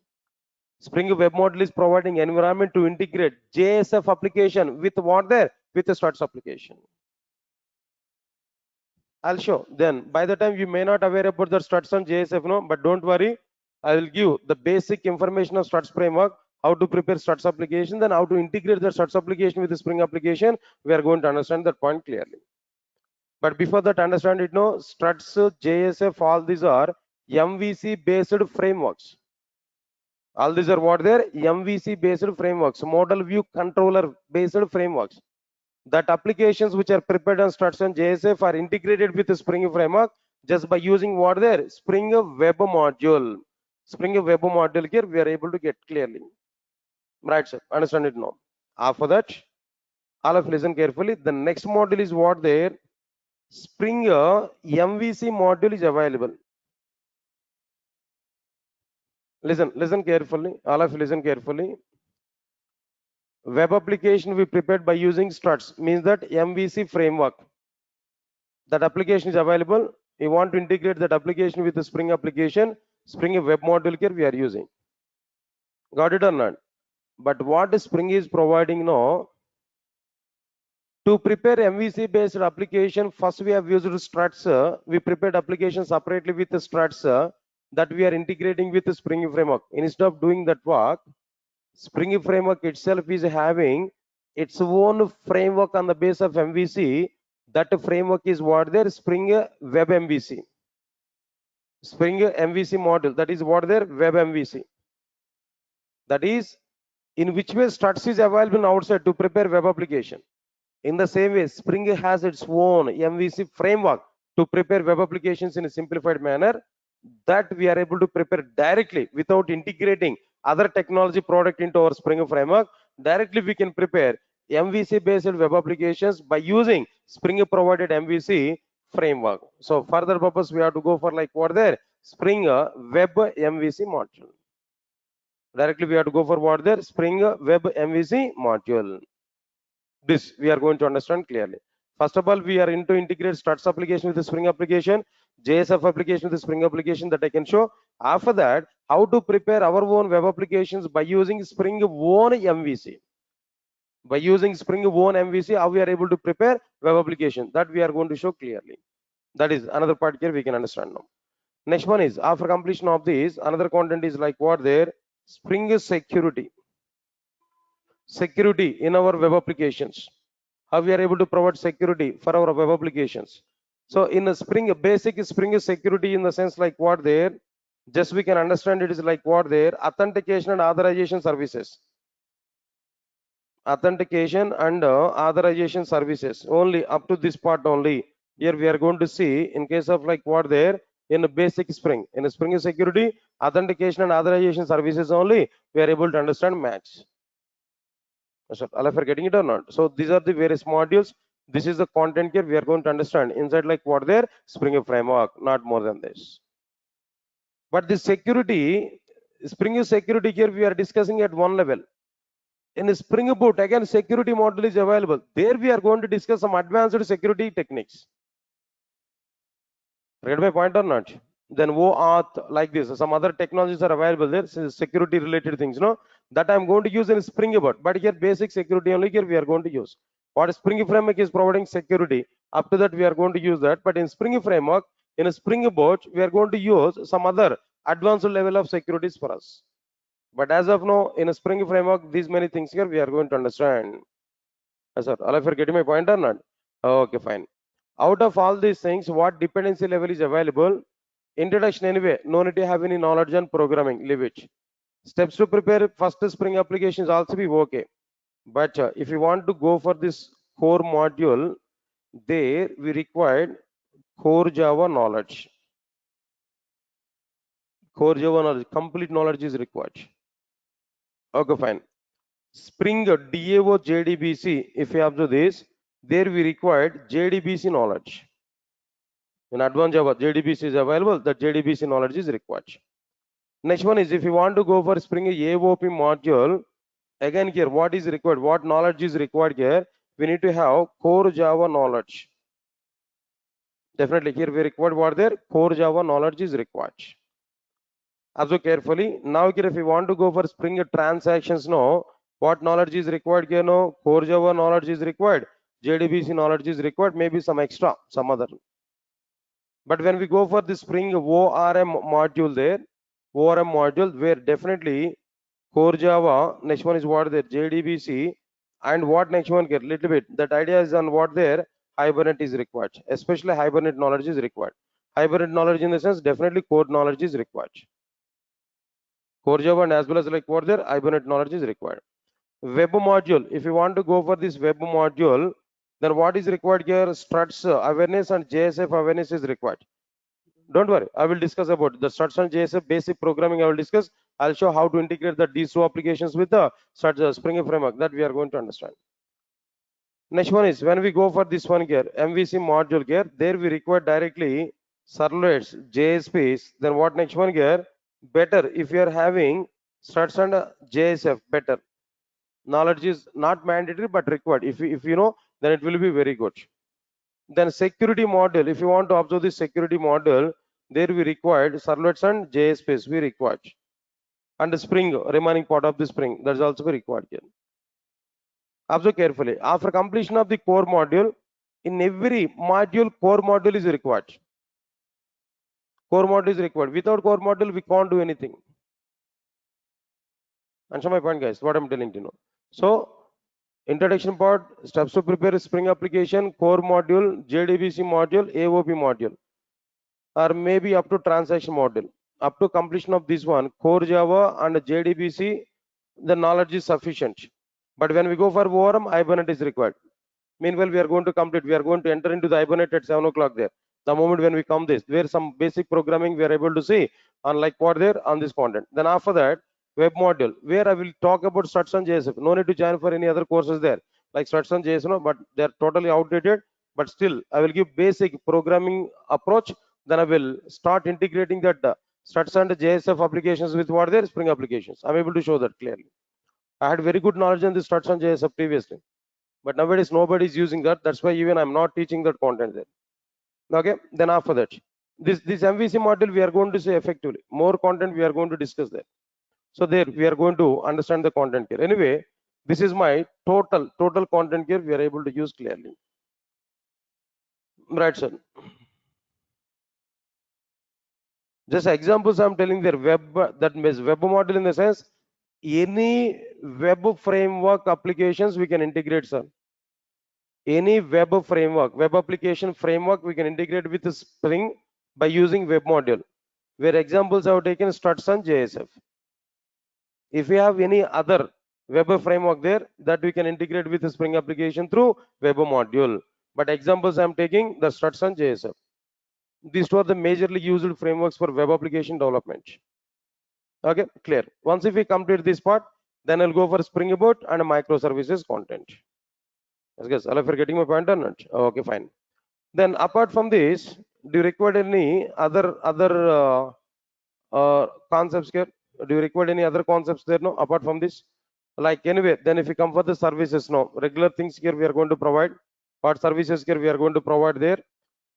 Spring web module is providing environment to integrate JSF application with what there with the struts application. I'll show. Then by the time you may not aware about the struts and JSF, no, but don't worry. I will give the basic information of struts framework, how to prepare struts application, then how to integrate the struts application with the Spring application. We are going to understand that point clearly. But before that, understand it, no, struts, JSF, all these are MVC based frameworks. All these are what they're MVC based frameworks, model view controller based frameworks. That applications which are prepared on struts and JSF are integrated with the Spring framework just by using what there Spring web module. Spring web module here we are able to get clearly. Right, sir. Understand it now. After that, all of listen carefully. The next module is what there Spring MVC module is available. Listen carefully. All of you listen carefully. Web application we prepared by using struts means that MVC framework. That application is available. We want to integrate that application with the Spring application. Spring web module here we are using. Got it or not? But what Spring is providing now, to prepare MVC based application, first we have used struts. We prepared application separately with the struts that we are integrating with the Spring framework. Instead of doing that work, Spring framework itself is having its own framework on the base of MVC. That framework is what there Spring web MVC. Spring MVC module, that is what there web MVC. That is in which way struts is available outside to prepare web application. In the same way, Spring has its own MVC framework to prepare web applications in a simplified manner that we are able to prepare directly without integrating other technology product into our Spring framework. Directly we can prepare MVC based web applications by using Spring provided MVC framework. So further purpose we have to go for like what there Spring web MVC module. Directly we have to go for what there Spring web MVC module. This we are going to understand clearly. First of all, we are into integrate struts application with the Spring application, JSF application with the Spring application that I can show. After that, how to prepare our own web applications by using Spring own MVC. By using Spring own MVC, how we are able to prepare web application that we are going to show clearly. That is another part here we can understand now. Next one is after completion of this, another content is like what there Spring security. Security in our web applications. How we are able to provide security for our web applications. So in a Spring, basic Spring security in the sense like what there, just we can understand it is like what there, authentication and authorization services. Authentication and authorization services only up to this part only. Here we are going to see in case of like what there in a basic Spring, in a Spring security, authentication and authorization services only, we are able to understand max. All of you are getting it or not? So these are the various modules. This is the content here we are going to understand inside like what there Spring framework, not more than this. But the security Spring security here we are discussing at one level. In Spring Boot, again, security module is available. There we are going to discuss some advanced security techniques. Get my point or not? Then OAuth, like this, some other technologies are available there, security related things, no? That I'm going to use in Spring Boot. But here, basic security only here we are going to use. What Spring Framework is providing security, up to that we are going to use that. But in Spring Framework, in a Spring Boot, we are going to use some other advanced level of securities for us. But as of now, in a Spring Framework, these many things here we are going to understand. Yes, sir. All of you are getting my point or not? Okay, fine. Out of all these things, what dependency level is available? Introduction anyway. No need to have any knowledge on programming. Leave it. Steps to prepare first Spring applications also be okay. But if you want to go for this core module, there we required core Java knowledge. Core Java knowledge, complete knowledge is required. Okay, fine. Spring DAO JDBC, if you observe this, there we required JDBC knowledge. In advanced Java, JDBC is available, the JDBC knowledge is required. Next one is if you want to go for Spring AOP module, again here, what is required? What knowledge is required here? We need to have core Java knowledge. Definitely here we required what there? Core Java knowledge is required. Observe carefully. Now here if you want to go for Spring transactions, no, what knowledge is required here? No, core Java knowledge is required. JDBC knowledge is required. Maybe some extra, some other. But when we go for the Spring ORM module there, ORM module where definitely core Java, next one is what there, JDBC, and what next one get little bit. That idea is on what there, Hibernate is required. Especially Hibernate knowledge is required. Hibernate knowledge in the sense definitely core knowledge is required. Core Java and as well as like what there, Hibernate knowledge is required. Web module, if you want to go for this web module, then what is required here? Struts awareness and JSF awareness is required. Don't worry, I will discuss about the struts and JSF basic programming. I will discuss. I'll show how to integrate these two applications with the struts Spring framework that we are going to understand. Next one is when we go for this one here, MVC module here, there we require directly servlets, JSPs. Then what next one here? Better if you are having struts and JSF, better. Knowledge is not mandatory but required. If you know, then it will be very good. Then security model, if you want to observe this security model, there we required servlets and JSPs we required. And the Spring, remaining part of the Spring, that's also required here. Observe carefully. After completion of the core module, in every module, core module is required. Core module is required. Without core module, we can't do anything. Answer my point, guys, what I'm telling you know. So, introduction part, steps to prepare Spring application, core module, JDBC module, AOP module, or maybe up to transaction module. Up to completion of this one, core Java and JDBC, the knowledge is sufficient. But when we go for ORM, Hibernate is required. Meanwhile, we are going to complete, we are going to enter into the Hibernate at 7 o'clock there. The moment when we come this, where some basic programming we are able to see, unlike what there on this content. Then after that, web module, where I will talk about struts and JSF. No need to join for any other courses there, like struts and JSF, no, but they are totally outdated. But still, I will give basic programming approach. Then I will start integrating that struts and JSF applications with what there, Spring applications. I'm able to show that clearly. I had very good knowledge on the struts and JSF previously, but nowadays nobody is using that. That's why even I'm not teaching that content there. Okay, then after that, this MVC module we are going to say effectively. More content we are going to discuss there. So there we are going to understand the content here. Anyway, this is my total content here we are able to use clearly. Right, sir. Just examples I'm telling there. Web, that means web module in the sense any web framework applications we can integrate, sir. Any web framework, web application framework we can integrate with Spring by using web module. Where examples I have taken struts and JSF. If we have any other web framework there that we can integrate with the Spring application through web module. But examples I'm taking the struts and JSF. These two are the majorly used frameworks for web application development. Okay, clear. Once if we complete this part, then I'll go for Spring Boot and microservices content. Yes, guys, all of you are getting my point or not? Okay, fine. Then apart from this, do you require any other concepts here? Do you require any other concepts there? No, apart from this. Like anyway, then if you come for the services now, regular things here we are going to provide. What services here we are going to provide there?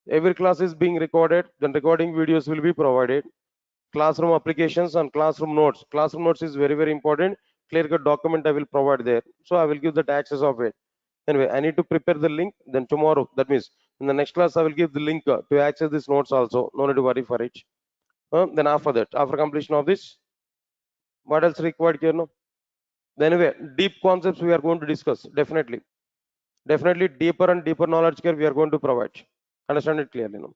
Every class is being recorded. Then recording videos will be provided. Classroom applications and classroom notes. Classroom notes is very very important. Clear cut document I will provide there. So I will give that access of it. Anyway, I need to prepare the link. Then tomorrow, that means in the next class, I will give the link to access these notes also. No need to worry for it. Then after that, after completion of this, what else required here? No. Then anyway, deep concepts we are going to discuss. Definitely deeper and deeper knowledge here we are going to provide. Understand it clearly. No.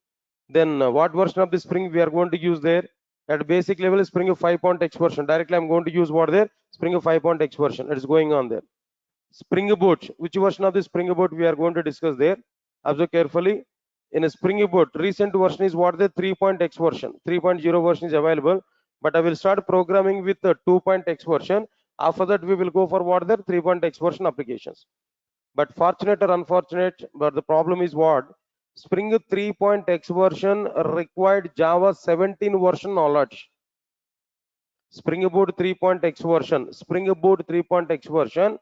Then what version of the Spring we are going to use there? At basic level, Spring 5.x version. Directly, I'm going to use what there? Spring 5.x version. It is going on there. Spring Boot, which version of the Spring Boot we are going to discuss there? Observe carefully. In a Spring Boot, recent version is what the 3.x version. 3.0 version is available, but I will start programming with the 2.x version. After that, we will go for what the 3.x version applications. But fortunate or unfortunate, but the problem is what? Spring 3.x version required Java 17 version knowledge. Spring Boot 3.x version, Spring Boot 3.x version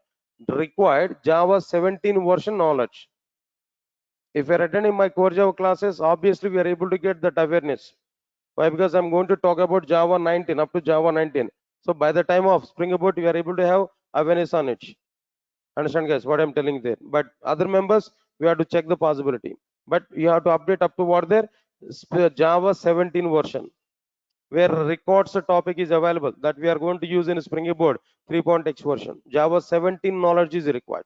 required Java 17 version knowledge. If you're attending my core Java classes, obviously we are able to get that awareness. Why? Because I'm going to talk about Java 19 up to Java 19. So by the time of Spring Boot, we are able to have awareness on it. Understand, guys, what I'm telling there? But other members, we have to check the possibility. But you have to update up to what there? Java 17 version, where records topic is available that we are going to use in Spring Boot 3.x version. Java 17 knowledge is required.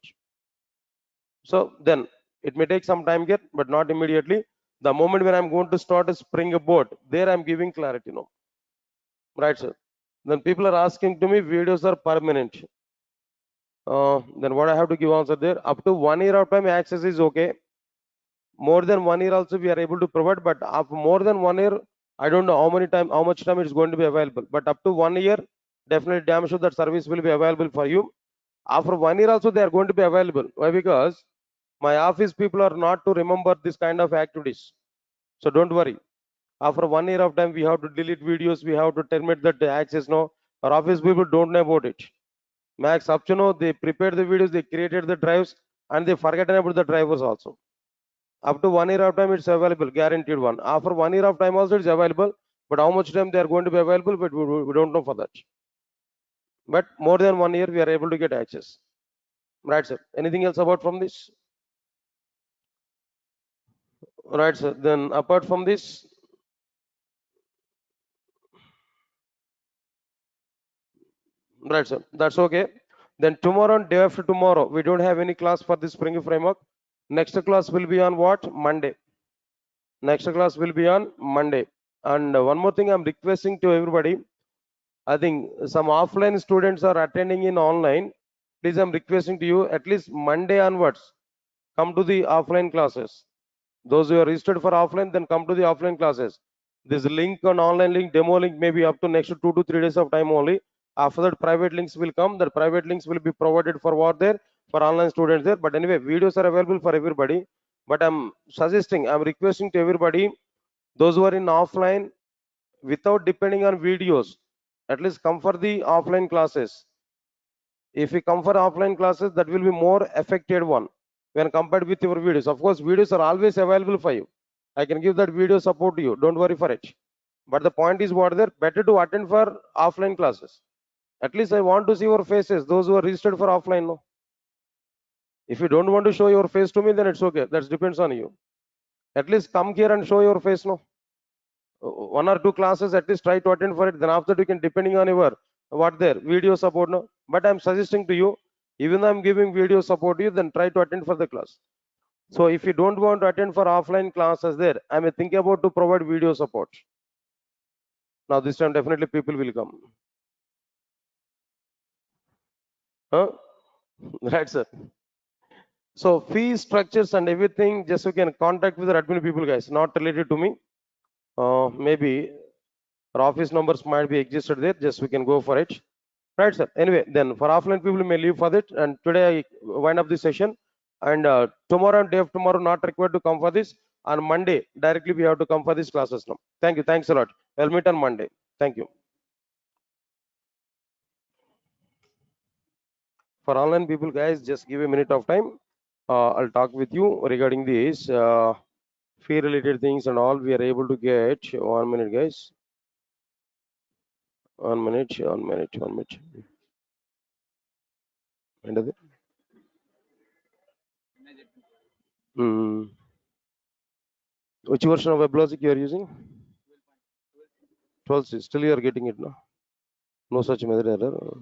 So then it may take some time here, but not immediately. The moment when I'm going to start a Spring Boot, there I'm giving clarity now. Right, sir. Then people are asking to me, videos are permanent. Then what I have to give answer there? Up to 1 year of time, access is okay. More than 1 year also we are able to provide, but after more than 1 year, I don't know how much time it's going to be available. But up to 1 year, definitely damn sure that service will be available for you. After 1 year also they are going to be available. Why? Because my office people are not to remember this kind of activities. So don't worry. After 1 year of time, we have to delete videos, we have to terminate that access. No, our office people don't know about it. Max up to know they prepared the videos, they created the drives, and they forgotten about the drivers also. Up to 1 year of time, it's available, guaranteed one. After 1 year of time also, it's available. But how much time they are going to be available, but we don't know for that. But more than 1 year, we are able to get access. Right, sir. Anything else about from this? Right, sir. Then apart from this, right, sir. That's okay. Then tomorrow and day after tomorrow, we don't have any class for this Spring framework. Next class will be on what? Monday. Next class will be on Monday. And one more thing I'm requesting to everybody. I think some offline students are attending in online. Please, I'm requesting to you at least Monday onwards, come to the offline classes. Those who are registered for offline, then come to the offline classes. This link on online link, demo link, maybe up to next 2 to 3 days of time only. After that, private links will come. That private links will be provided for what there? For online students there. But anyway, videos are available for everybody. But I'm requesting to everybody, those who are in offline, without depending on videos, at least come for the offline classes. If you come for offline classes, that will be more effective one when compared with your videos. Of course, videos are always available for you. I can give that video support to you. Don't worry for it. But the point is what there, better to attend for offline classes. At least I want to see your faces, those who are registered for offline. No. If you don't want to show your face to me, then it's okay. That depends on you. At least come here and show your face. No. 1 or 2 classes at least try to attend for it. Then after you can, depending on your what there video support. No, but I'm suggesting to you, even though I'm giving video support to you, then try to attend for the class. So if you don't want to attend for offline classes there, I may think about to provide video support. Now this time definitely people will come. Huh? Right, sir. So fee structures and everything, just you can contact with the admin people, guys, not related to me. Maybe our office numbers might be existed there. Just we can go for it. Right, sir. Anyway, then for offline people may leave for that. And today I wind up this session. And tomorrow and day of tomorrow not required to come for this. On Monday directly we have to come for these classes now. Thank you. Thanks a lot. I'll meet on Monday. Thank you. For online people, guys, just give a minute of time. I'll talk with you regarding this fee related things and all. We are able to get 1 minute, guys. 1 minute, 1 minute, 1 minute. End of it. Hmm. Which version of WebLogic you are using? 12. Still you are getting it now. No such method error.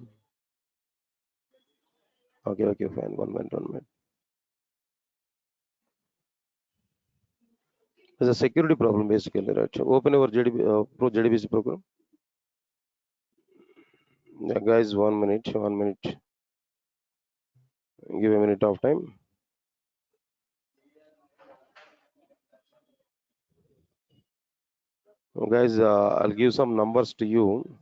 Okay, okay, fine. 1 minute, 1 minute. There's a security problem basically, right? Open our Pro JDBC program. Yeah, guys, 1 minute, 1 minute. Give a minute of time. Guys, I'll give some numbers to you.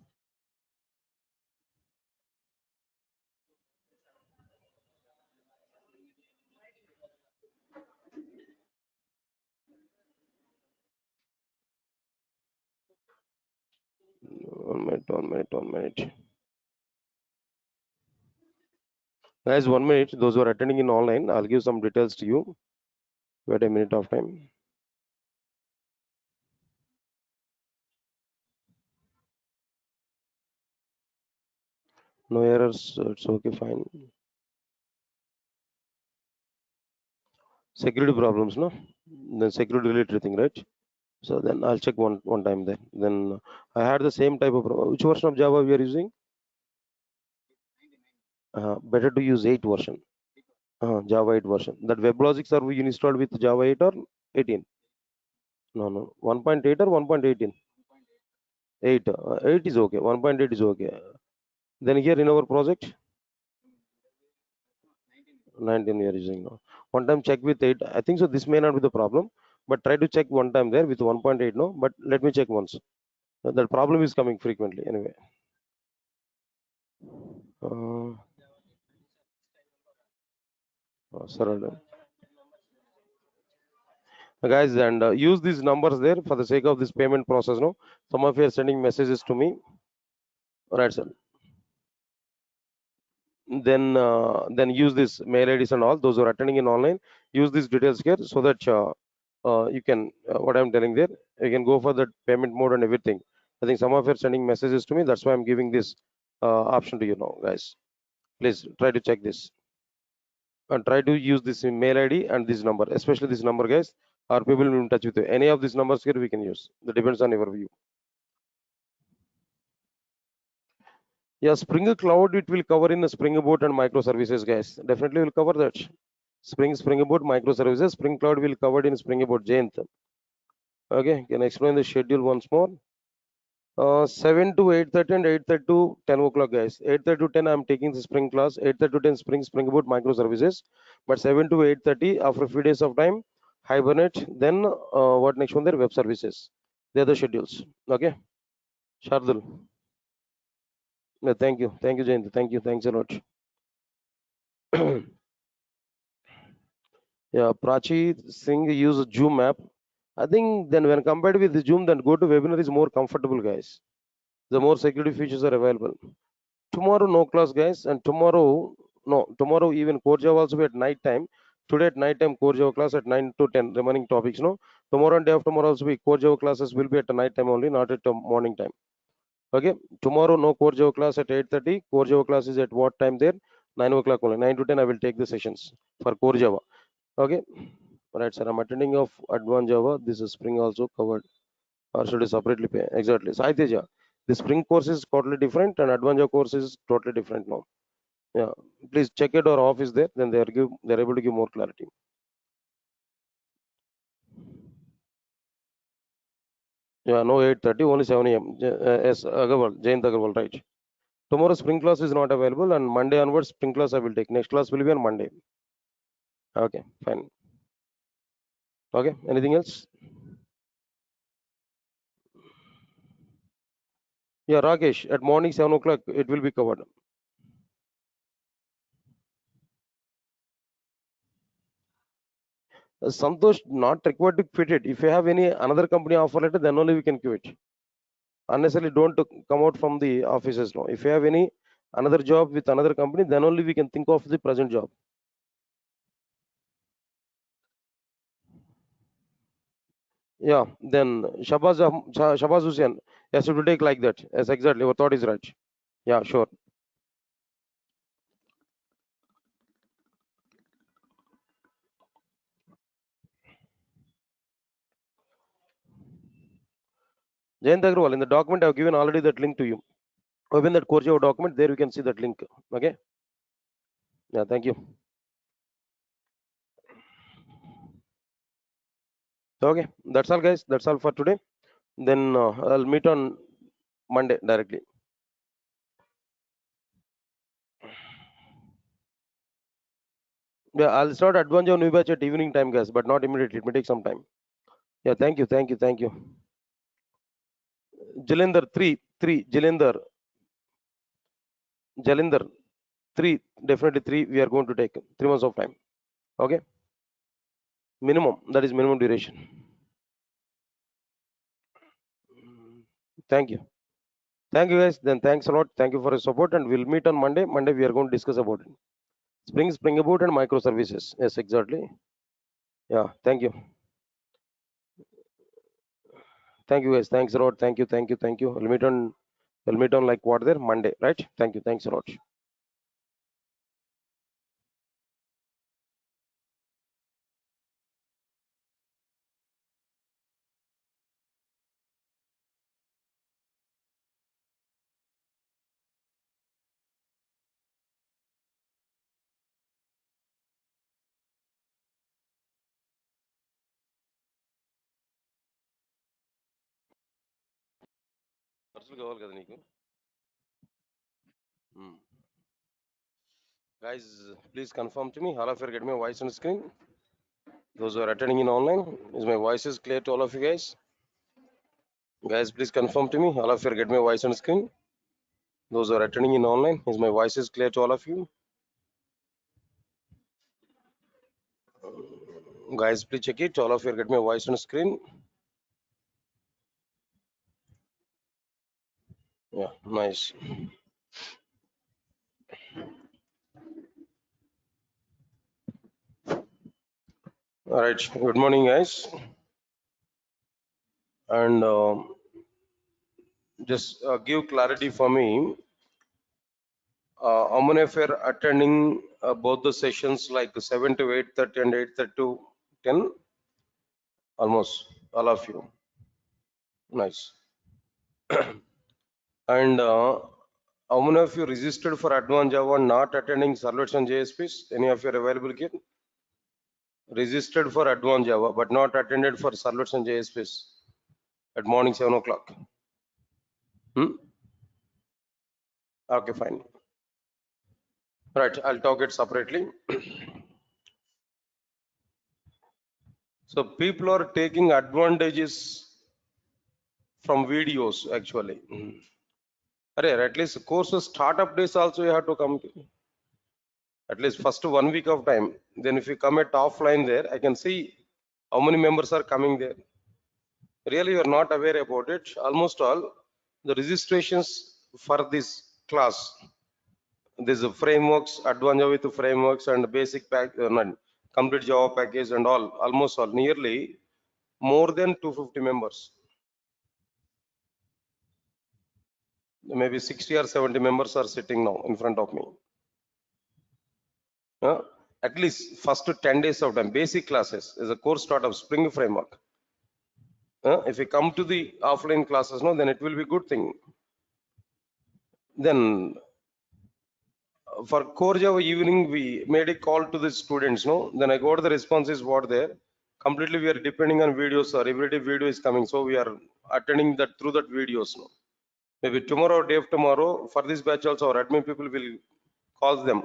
One minute, 1 minute, 1 minute. Guys, 1 minute. Those who are attending in online, I'll give some details to you. Wait a minute of time. No errors. It's okay, fine. Security problems, no? The security related thing, right? So then I'll check one time there. Then I had the same type of which version of Java we are using? Better to use 8 version. Java 8 version. That WebLogic server you installed with Java 8 or 18? No, no. 1.8 or 1.18? 8. 8 is okay. 1.8 is okay. Then here in our project, 19 we are using now. One time check with 8. I think so. This may not be the problem, but try to check one time there with 1.8. No, but let me check once. That problem is coming frequently anyway. Uh, Sarada. Guys, and use these numbers there for the sake of this payment process. No, some of you are sending messages to me. All right, sir. Then use this mail IDs and all those who are attending in online. Use these details here so that you can what I'm telling there. You can go for the payment mode and everything. I think some of you are sending messages to me. That's why I'm giving this option to you now, guys. Please try to check this and try to use this mail ID and this number, especially this number, guys. Our people will be in touch with you. Any of these numbers here we can use. That depends on your view. Yeah, Spring Cloud it will cover in the Spring Boot and microservices, guys. Definitely will cover that. Spring Boot microservices. Spring Cloud will covered in Spring Boot. Jayanth. Okay, can I explain the schedule once more? 7 to 8:30 and 8:30 to 10 o'clock, guys. 8:30 to 10, I'm taking the Spring class. 8:30 to 10 Spring Boot microservices. But 7 to 8:30 after a few days of time, Hibernate. Then what next one? There web services. They're the schedules. Okay, Shardul. Yeah, thank you, Jayanth. Thank you, thanks a lot. Yeah, Prachi Singh use Zoom app. I think then when compared with the Zoom, then go to webinar is more comfortable, guys. The more security features are available. Tomorrow no class, guys, and tomorrow no tomorrow even core Java also be at night time. Today at night time core Java class at 9 to 10 remaining topics. No, tomorrow and day after tomorrow also be core Java classes will be at the night time only, not at the morning time. Okay, tomorrow no core Java class at 8:30. Core Java class is at what time there? 9 o'clock only. 9 to 10 I will take the sessions for core Java. Okay. Right, sir. I'm attending of advanced Java. This is Spring also covered, or should I separately pay? Exactly. Sai Teja, the Spring course is totally different, and advanced Java course is totally different now. Yeah, please check it or off is there. Then they're able to give more clarity. Yeah, no 8:30, only 7 a.m. Yes, Agarwal, Jayant Agarwal, right. Tomorrow Spring class is not available, and Monday onwards Spring class I will take. Next class will be on Monday. Okay, fine. Okay, anything else? Yeah, Rakesh, at morning 7 o'clock it will be covered. Santosh not required to quit it. If you have any another company offer letter, then only we can quit. Unnecessarily don't come out from the offices now. If you have any another job with another company, then only we can think of the present job. Yeah, then Shabaz Hussain. Yes, it will take like that. Yes, exactly. Your thought is right. Yeah, sure. Jayant Agrawal, in the document I've given already that link to you. Open that Core Java document, there you can see that link. Okay. Yeah, thank you. Okay, that's all, guys. That's all for today. Then I'll meet on Monday directly. Yeah, I'll start advance on new batch at evening time, guys, but not immediately. It may take some time. Yeah, thank you, thank you, thank you. Jalender 3, Jalender 3, definitely 3. We are going to take 3 months of time. Okay, minimum. That is minimum duration. Thank you. Thank you, guys. Then thanks a lot. Thank you for your support, and we'll meet on Monday. Monday we are going to discuss about it. Spring Boot and microservices. Yes, exactly. Yeah, thank you. Thank you, guys. Thanks a lot. Thank you, thank you, thank you. We'll meet on like what there? Monday, right? Thank you. Thanks a lot. ఖర్చులు కావాలి కదా నీకు Guys, please confirm to me. All of you are getting my voice on screen. Those who are attending in online, is my voice is clear to all of you guys? Guys, please confirm to me. All of you are getting my voice on screen. Those who are attending in online, is my voice is clear to all of you? Guys, please check it. All of you are getting my voice on screen. Yeah, nice. All right. Good morning, guys. And just give clarity for me. How many of you are attending both the sessions like 7 to 8:30 and 8:30 to 10? Almost all of you. Nice. And how many of you registered for Advanced Java not attending Servlets and JSPs? Any of you are available here? Registered for Advanced Java but not attended for Servlets and JSPs at morning 7 o'clock. Hmm? Okay, fine. Right, I'll talk it separately. So people are taking advantages from videos actually. Array, at least courses startup days also you have to come to. At least first 1 week of time. Then if you come at offline there, I can see how many members are coming there. Really, you are not aware about it. Almost all the registrations for this class, these frameworks, advanced Java with frameworks and basic pack, complete Java package and all, almost all, nearly more than 250 members. Maybe 60 or 70 members are sitting now in front of me. At least first 10 days of time, basic classes is a course start of Spring framework. If we come to the offline classes, no, then it will be good thing. Then for core Java evening, we made a call to the students, no? Then I got the responses what there. Completely we are depending on videos, or every day video is coming. So we are attending that through that videos, no? Maybe tomorrow or day of tomorrow, for this batch also, our admin people will call them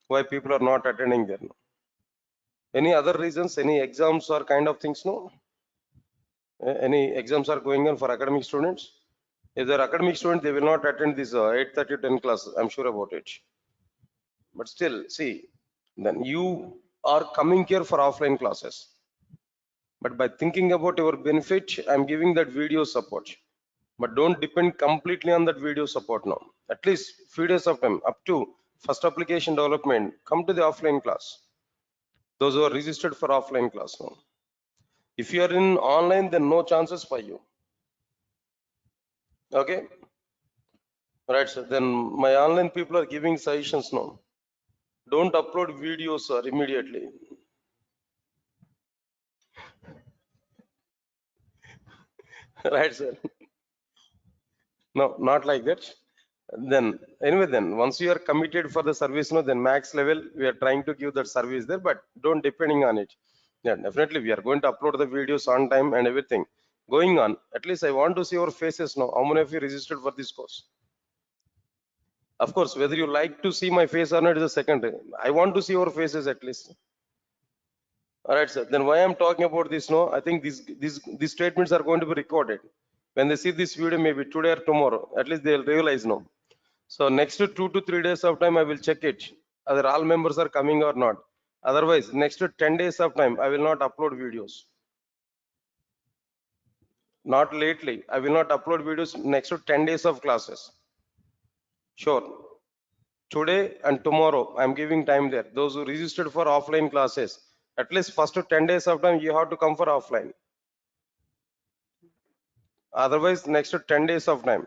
why people are not attending there. No? Any other reasons, any exams or kind of things, no? Any exams are going on for academic students? If they're academic students, they will not attend this 8:30 to 10 class. I'm sure about it. But still, see, then you are coming here for offline classes. But by thinking about your benefit, I'm giving that video support. But don't depend completely on that video support now. At least few days of time, up to first application development, come to the offline class. Those who are registered for offline class now. If you are in online, then no chances for you. Okay, right, sir. Then my online people are giving suggestions now. Don't upload videos, sir, immediately. Right, sir. No, not like that. Then anyway, then once you are committed for the service, no, then max level we are trying to give that service there, but don't depending on it. Yeah, definitely we are going to upload the videos on time and everything. Going on, at least I want to see your faces now. How many of you registered for this course? Of course, whether you like to see my face or not is a second. I want to see your faces at least. All right, sir. Then why I'm talking about this? No, I think these statements are going to be recorded. When they see this video, maybe today or tomorrow, at least they'll realize no. So next 2 to 3 days of time, I will check it whether all members are coming or not. Otherwise, next 10 days of time, I will not upload videos. Not lately. I will not upload videos next 10 days of classes. Sure. Today and tomorrow, I'm giving time there. Those who registered for offline classes, at least first 10 days of time, you have to come for offline. Otherwise, next 10 days of time.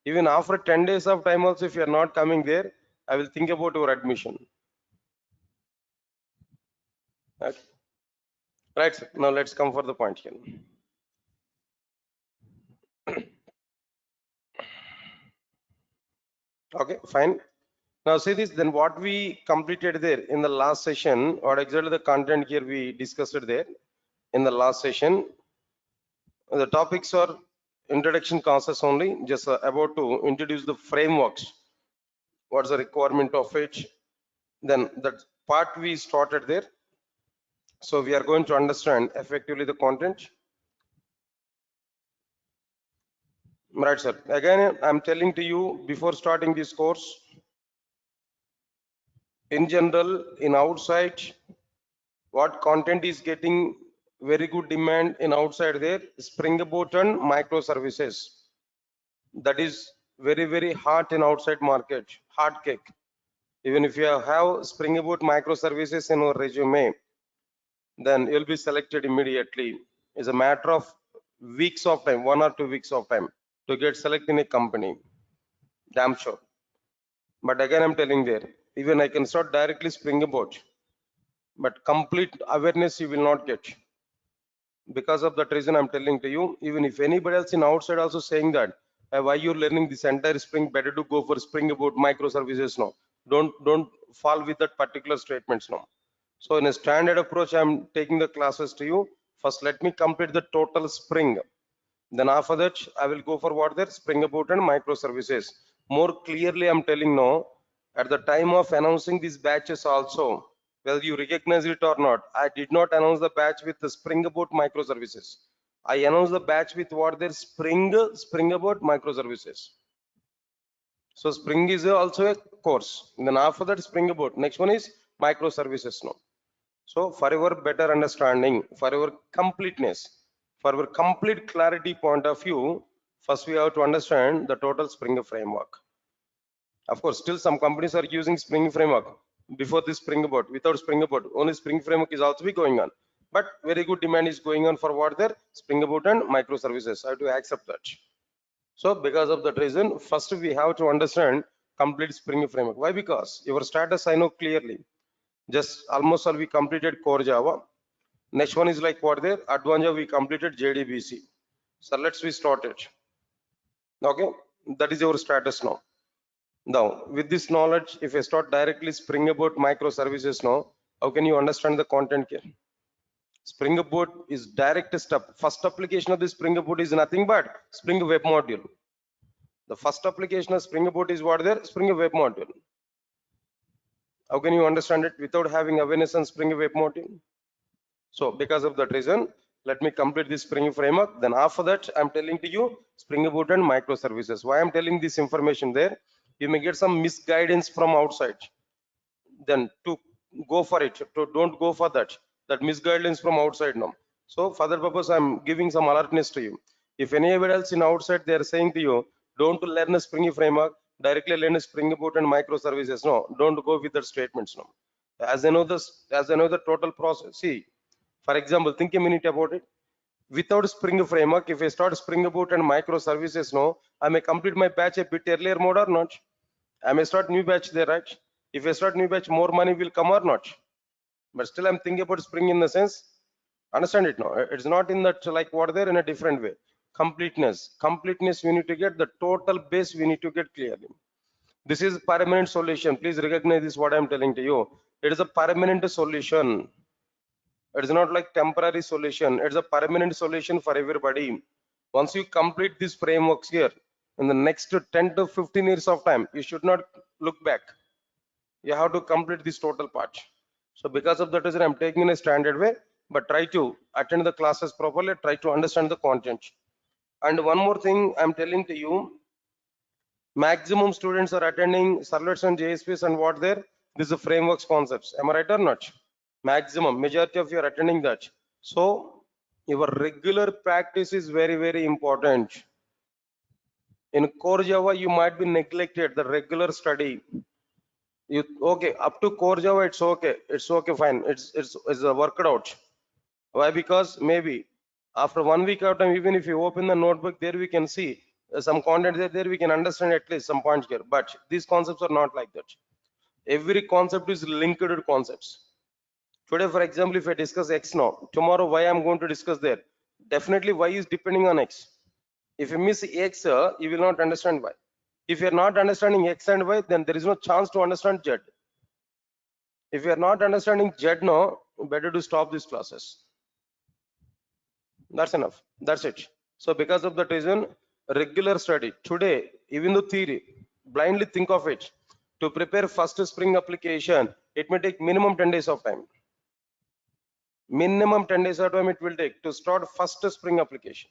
Even after 10 days of time also, if you are not coming there, I will think about your admission. Okay. Right, sir. Now let's come for the point here. Okay, fine. Now see this, then what we completed there in the last session, or exactly the content here we discussed it there in the last session. The topics are introduction classes only, just about to introduce the frameworks. What's the requirement of it? Then that part we started there. So we are going to understand effectively the content. Right, sir. Again, I'm telling to you before starting this course, in general, in outside, what content is getting very good demand in outside there, Spring Boot and microservices. That is very hot in outside market, hot cake. Even if you have Spring Boot microservices in your resume, then you'll be selected immediately. It's a matter of weeks of time, 1 or 2 weeks of time to get selected in a company. Damn sure. But again, I'm telling there, even I can start directly Spring Boot, but complete awareness you will not get. Because of that reason, I'm telling to you, even if anybody else in outside also saying that, why you're learning this entire Spring, better to go for Spring Boot microservices now. Don't fall with that particular statements now. So in a standard approach, I'm taking the classes to you. First, let me complete the total Spring. Then after that, I will go for what there Spring Boot and microservices. More clearly, I'm telling now, at the time of announcing these batches also, whether you recognize it or not, I did not announce the batch with the Spring Boot microservices. I announced the batch with what there Spring Boot microservices. So Spring is also a course. And then after that, Spring Boot. Next one is microservices now. So for your better understanding, for your completeness, for our complete clarity point of view, first we have to understand the total Spring framework. Of course, still some companies are using Spring framework before this Spring Boot. Without Spring Boot, only Spring framework is also be going on. But very good demand is going on for what there Spring Boot and microservices. I have to accept that. So because of that reason, first we have to understand complete Spring framework. Why? Because your status I know clearly. Just almost all we completed core Java. Next one is like what there advanced Java we completed JDBC. So let's we start it. Okay, that is your status now. Now with this knowledge, if I start directly Spring Boot microservices now, how can you understand the content here? Spring Boot is direct step. First application of the Spring Boot is nothing but Spring Web Module. The first application of Spring Boot is what there Spring Web Module. How can you understand it without having awareness on Spring Web Module? So because of that reason, let me complete this Spring framework. Then after that, I'm telling to you Spring Boot and microservices. Why I'm telling this information there? You may get some misguidance from outside. Then to go for it, to don't go for that misguidance from outside now. So for that purpose, I'm giving some alertness to you. If anybody else in outside they are saying to you, don't learn a Spring framework, directly learn a Spring Boot and microservices. No, don't go with that statements. No, as I know this, as I know the total process. See, for example, think a minute about it. Without Spring framework, if I start Spring Boot and microservices, no, I may complete my batch a bit earlier mode or not. I may start new batch there, right? If I start new batch, more money will come or not. But still, I'm thinking about Spring in the sense, understand it now. It's not in that like what there in a different way. Completeness. We need to get the total base. We need to get clearly. This is permanent solution. Please recognize this. What I'm telling to you. It is a permanent solution. It is not like temporary solution. It's a permanent solution for everybody. Once you complete these frameworks here, in the next 10 to 15 years of time, you should not look back. You have to complete this total part. So because of that reason, I'm taking in a standard way, but try to attend the classes properly, try to understand the content. And one more thing I'm telling to you, maximum students are attending servlets and JSPs and what there, this is a frameworks concepts. Am I right or not? Maximum, majority of you are attending that. So your regular practice is very, very important. In core Java, you might be neglected the regular study. You okay up to core Java, it's okay, fine. It's worked out. Why? Because maybe after 1 week of time, even if you open the notebook, there we can see some content there we can understand at least some points here. But these concepts are not like that. Every concept is linked to concepts. Today, for example, if I discuss X now, tomorrow Y I'm going to discuss there. Definitely Y is depending on X. If you miss X, you will not understand Y. If you are not understanding X and Y, then there is no chance to understand Z. If you are not understanding Z now, better to stop these classes. That's enough. That's it. So because of that reason, regular study. Today, even the theory, blindly think of it. To prepare first Spring application, it may take minimum 10 days of time. Minimum 10 days of time it will take to start first Spring application.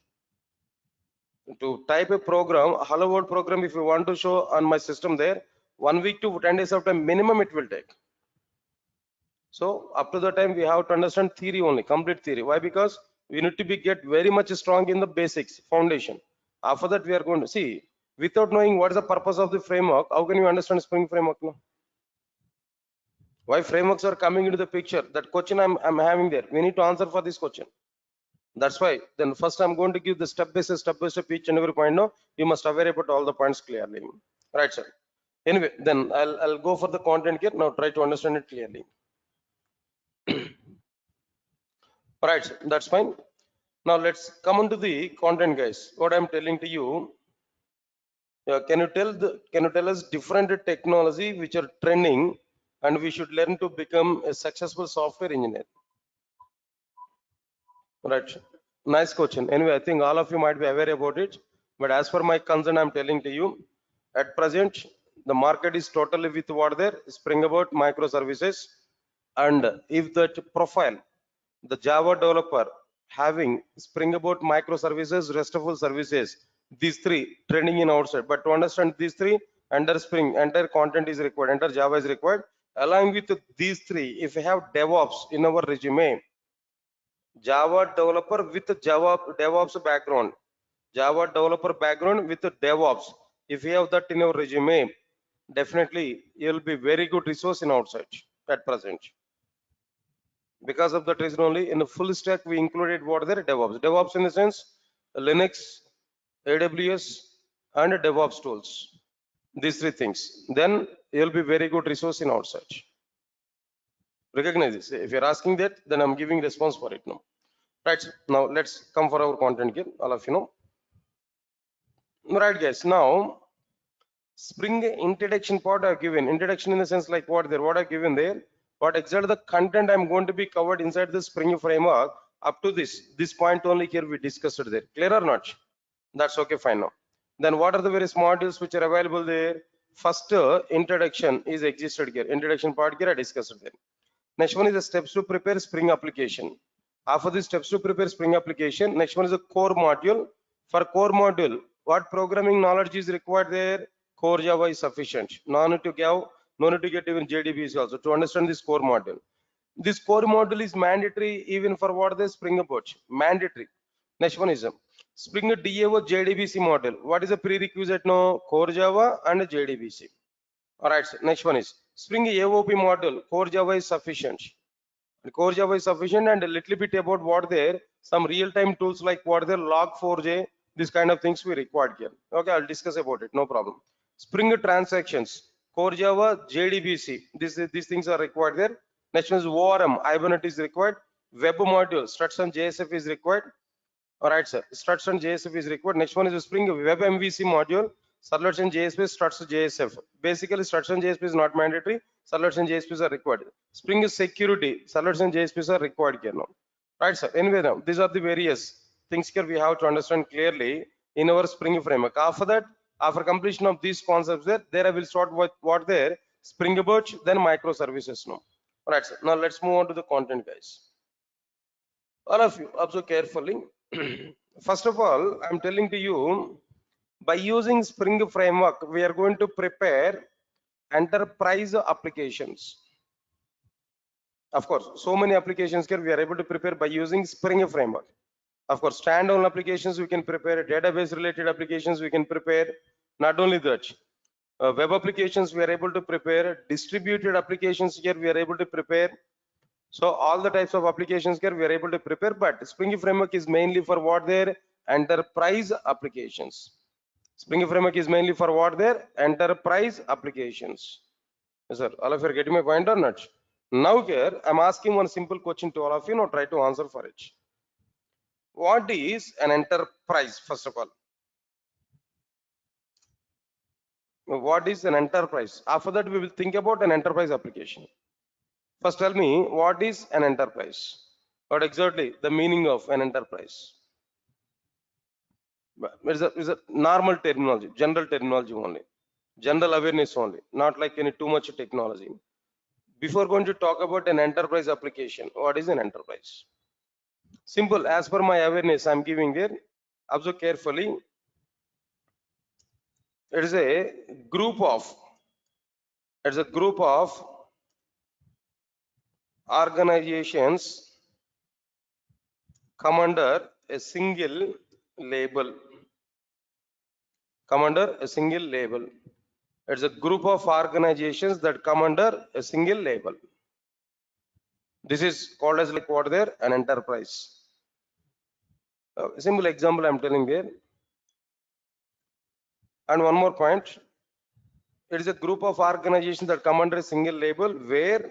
To type a program, a hello world program, if you want to show on my system there, 1 week to 10 days of time minimum it will take. So up to the time we have to understand theory only, complete theory. Why? Because we need to be get very much strong in the basics, foundation. After that we are going to see, without knowing what is the purpose of the framework, how can you understand Spring framework now? Why frameworks are coming into the picture? That question I'm having there. We need to answer for this question. That's why then first I'm going to give the step by step each and every point. Now you must aware about all the points clearly. Right, sir. Anyway, then I'll go for the content here. Now try to understand it clearly. Right, sir. That's fine. Now let's come on to the content, guys. What I'm telling to you. Can you tell us different technology which are trending and we should learn to become a successful software engineer? Right. Nice question. Anyway, I think all of you might be aware about it. But as per my concern, I'm telling to you, at present, the market is totally with what there, Spring Boot microservices. And if that profile, the Java developer having Spring Boot microservices, RESTful services, these three trending in outside. But to understand these three, under Spring, entire content is required, enter Java is required. Along with these three, if you have DevOps in our resume, Java developer with Java DevOps background, Java developer background with DevOps. If you have that in your resume, definitely you'll be very good resource in outside at present. Because of that reason only, in the full stack we included what there DevOps. DevOps in the sense Linux, AWS, and DevOps tools. These three things. Then you'll be very good resource in outside. Recognize this. If you're asking that, then I'm giving response for it now. Right, now let's come for our content here, all of you know. Right, guys, now Spring introduction part I've given. Introduction in the sense like what I've given there, what exactly the content I'm going to be covered inside the Spring framework up to this point only here we discussed it there. Clear or not? That's okay, fine now. Then what are the various modules which are available there? First introduction is existed here. Introduction part here I discussed it there. Next one is the steps to prepare Spring application. After the steps to prepare Spring application, next one is the core module. For core module, what programming knowledge is required there? Core Java is sufficient. No need to get even JDBs also to understand this core module. This core module is mandatory even for what the Spring Boot. Mandatory. Next one is Spring DAO JDBC model. What is the prerequisite now? Core Java and JDBC. All right, sir. Next one is Spring AOP model. Core Java is sufficient. Core Java is sufficient, and a little bit about what there, some real-time tools like what there, Log4j, this kind of things we required here. Okay, I'll discuss about it, no problem. Spring transactions, Core Java, JDBC, these things are required there. Next one is ORM, Hibernate is required. Web module, struts and JSF is required. All right, sir. Struts and JSF is required. Next one is a Spring Web MVC module. Servlets and JSP, struts JSF. Basically, struts and JSP is not mandatory. Servlets and JSPs are required. Spring is security. Servlets and JSPs are required here now. Right, sir. Anyway, now these are the various things here we have to understand clearly in our Spring framework. After that, after completion of these concepts, there I will start with what there Spring Boot, then microservices now. All right, sir. Now let's move on to the content, guys. All of you observe carefully. First of all, I'm telling to you, by using Spring framework, we are going to prepare enterprise applications. Of course, so many applications here we are able to prepare by using Spring framework. Of course, standalone applications we can prepare, database related applications we can prepare. Not only that, web applications we are able to prepare, distributed applications here we are able to prepare. So all the types of applications here we are able to prepare, but Spring framework is mainly for what their enterprise applications. Spring framework is mainly for what their enterprise applications. Yes, sir. All of you are getting my point or not? Now here I'm asking one simple question to all of you. Now try to answer for it. What is an enterprise? First of all, what is an enterprise? After that we will think about an enterprise application. First tell me, what is an enterprise? What exactly the meaning of an enterprise? It's a normal terminology, general terminology only, general awareness only, not like any too much technology. Before going to talk about an enterprise application, what is an enterprise? Simple, as per my awareness I'm giving there. Observe carefully. It is a group of, organizations come under a single label. It's a group of organizations that come under a single label. This is called as like what there, an enterprise. A simple example I'm telling there. And one more point, it is a group of organizations that come under a single label where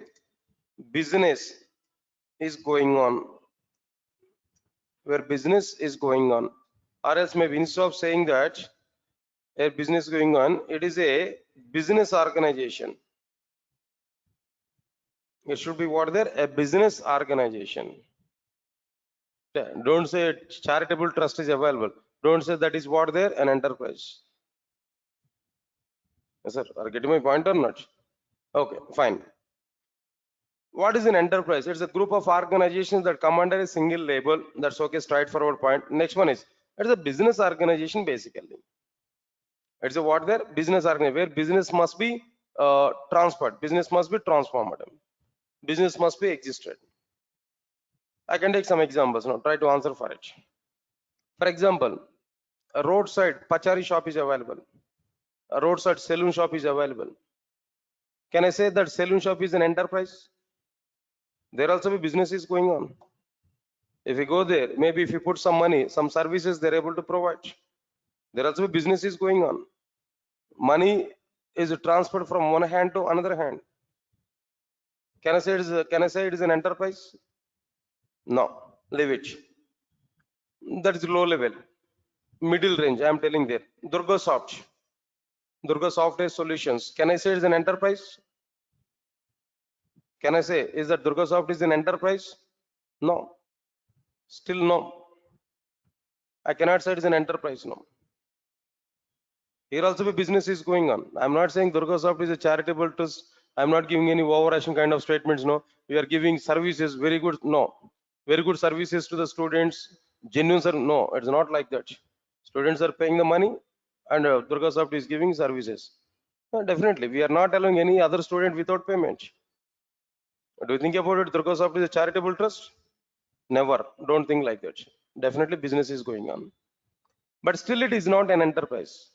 business is going on. Or else maybe instead of saying that a business going on, it is a business organization. It should be what there, a business organization. Don't say charitable trust is available. Don't say that is what there, an enterprise. Yes, sir. Are you getting my point or not? Okay, fine. What is an enterprise? It's a group of organizations that come under a single label. That's okay, straightforward point. Next one is, it's a business organization basically. It's a what there? Business organization, where business must be transferred. Business must be transformed. Business must be existed. I can take some examples now. Try to answer for it. For example, a roadside pachari shop is available. A roadside saloon shop is available. Can I say that saloon shop is an enterprise? There also be businesses going on. If you go there, maybe if you put some money, some services they're able to provide. There also be businesses going on. Money is transferred from one hand to another hand. Can I say it is an enterprise? No, leave it. That is low level, middle range. I am telling there. Durga Software Solutions. Can I say it is an enterprise? Can I say is that Durga Soft is an enterprise? No. Still no. I cannot say it is an enterprise. No. Here also the business is going on. I'm not saying Durga Soft is a charitable trust. I'm not giving any overarching kind of statements. No. We are giving services, very good. No. Very good services to the students. Genuine sir. No, it's not like that. Students are paying the money and Durga Soft is giving services. Definitely, we are not allowing any other student without payment. Do you think about it? Durga Soft is a charitable trust? Never. Don't think like that. Definitely business is going on. But still it is not an enterprise.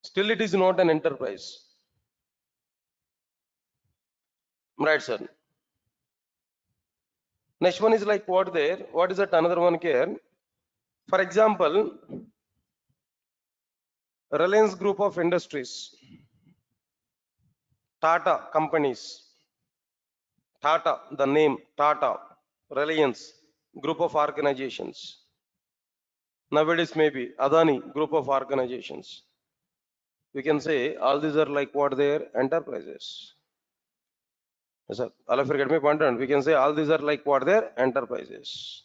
Still it is not an enterprise. Right, sir. Next one is like what there? What is that another one here? For example, Reliance Group of Industries, Tata companies, Tata, the name Tata, Reliance Group of organizations. Nowadays maybe Adani Group of organizations. We can say all these are like what their enterprises. Yes, sir. All of you get my point? We can say all these are like what their enterprises.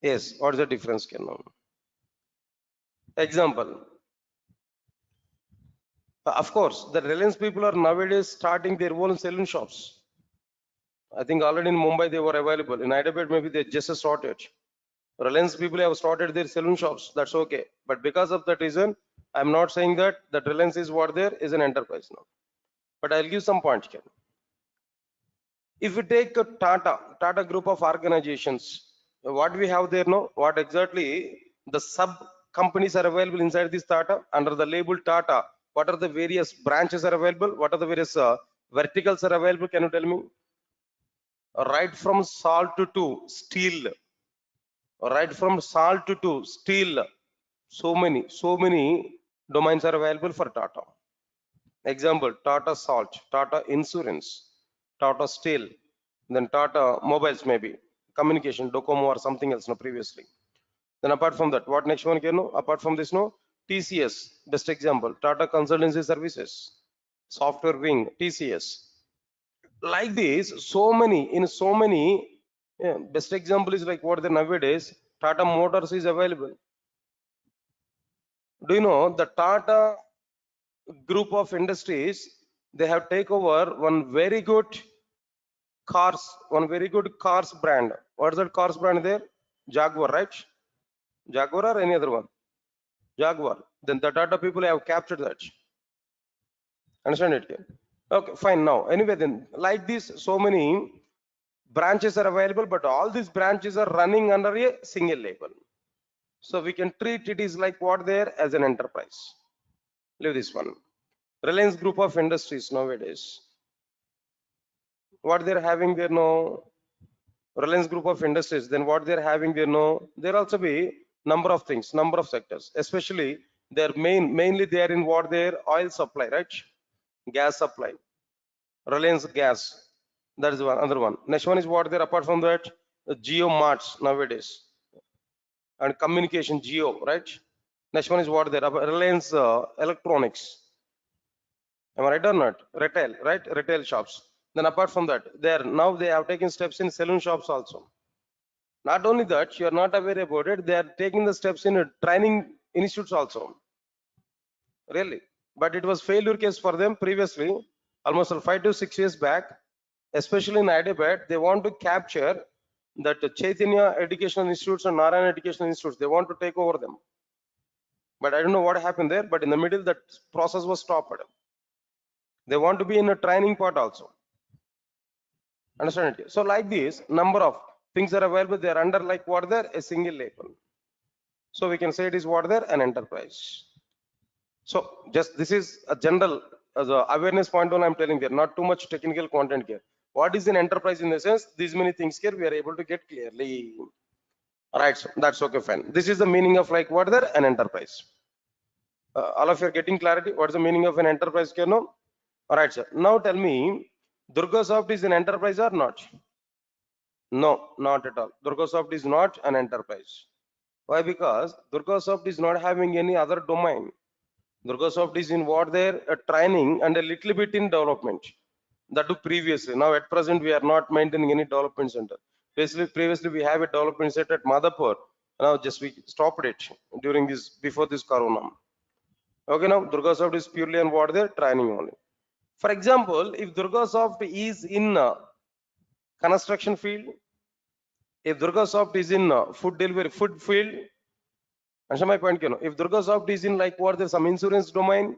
Yes, what is the difference? Can know? Example. Of course, the Reliance people are nowadays starting their own saloon shops. I think already in Mumbai they were available. In Hyderabad, maybe they just started. Reliance people have started their saloon shops. That's okay. But because of that reason, I'm not saying that Reliance is what there is an enterprise now. But I'll give some points here. If we take a Tata group of organizations, what we have there now, what exactly the sub companies are available inside this Tata under the label Tata? What are the various branches are available? What are the various verticals are available? Can you tell me? Right from salt to steel, right from salt to steel. So many domains are available for Tata. Example, Tata Salt, Tata Insurance, Tata Steel, then Tata Mobiles maybe, communication, Docomo or something else no previously. Then apart from that, what next one can know? Apart from this, no, TCS, best example, Tata Consultancy Services, Software Wing, TCS. Like this, so many, yeah, best example is like what the nowadays, Tata Motors is available. Do you know the Tata group of industries, they have taken over one very good cars brand. What is that cars brand there? Jaguar, right? Jaguar or any other one? Jaguar. Then the Tata people have captured that. Understand it? Here? Okay, fine. Now, anyway, then like this, so many branches are available, but all these branches are running under a single label. So we can treat it is like what there as an enterprise. Leave this one. Reliance Group of Industries nowadays. What they're having there no Reliance Group of Industries, then what they're having there no there also be number of things, number of sectors, especially they're mainly they are in what their oil supply, right? Gas supply, Reliance Gas, that is one other one. Next one is what there apart from that, the Geo Marts nowadays and communication Geo, right? Next one is what there Reliance Electronics. Am I right or not? Retail, right? Retail shops. Then apart from that, now they have taken steps in saloon shops also. Not only that, you are not aware about it, they are taking the steps in training institutes also. Really. But it was failure case for them previously, almost 5 to 6 years back, especially in Hyderabad, they want to capture that Chaitanya Educational Institutes and Narayana Educational Institutes. They want to take over them. But I don't know what happened there, but in the middle, that process was stopped. They want to be in a training part also. Understand it? So like this, number of things are available. They are under like what there a single label. So we can say it is what there an enterprise. So just this is a general as a awareness point on I'm telling there, not too much technical content here. What is an enterprise in the sense? These many things here we are able to get clearly. Right, so that's okay, fine. This is the meaning of like what there an enterprise. All of you are getting clarity. What is the meaning of an enterprise? Can know? All right, sir. Now tell me, Durga Soft is an enterprise or not? No, not at all. Durga Soft is not an enterprise. Why? Because Durga Soft is not having any other domain. Durga Soft is in what there training and a little bit in development. That do previously. Now at present we are not maintaining any development center. Basically, previously we have a development center at Madhapur. Now just we stopped it during this before this corona. Okay, now Durga Soft is purely on what there training only. For example, if Durga Soft is in construction field, if Durga Soft is in food delivery, food field, understand my point? If Durga Soft is in like what there's some insurance domain,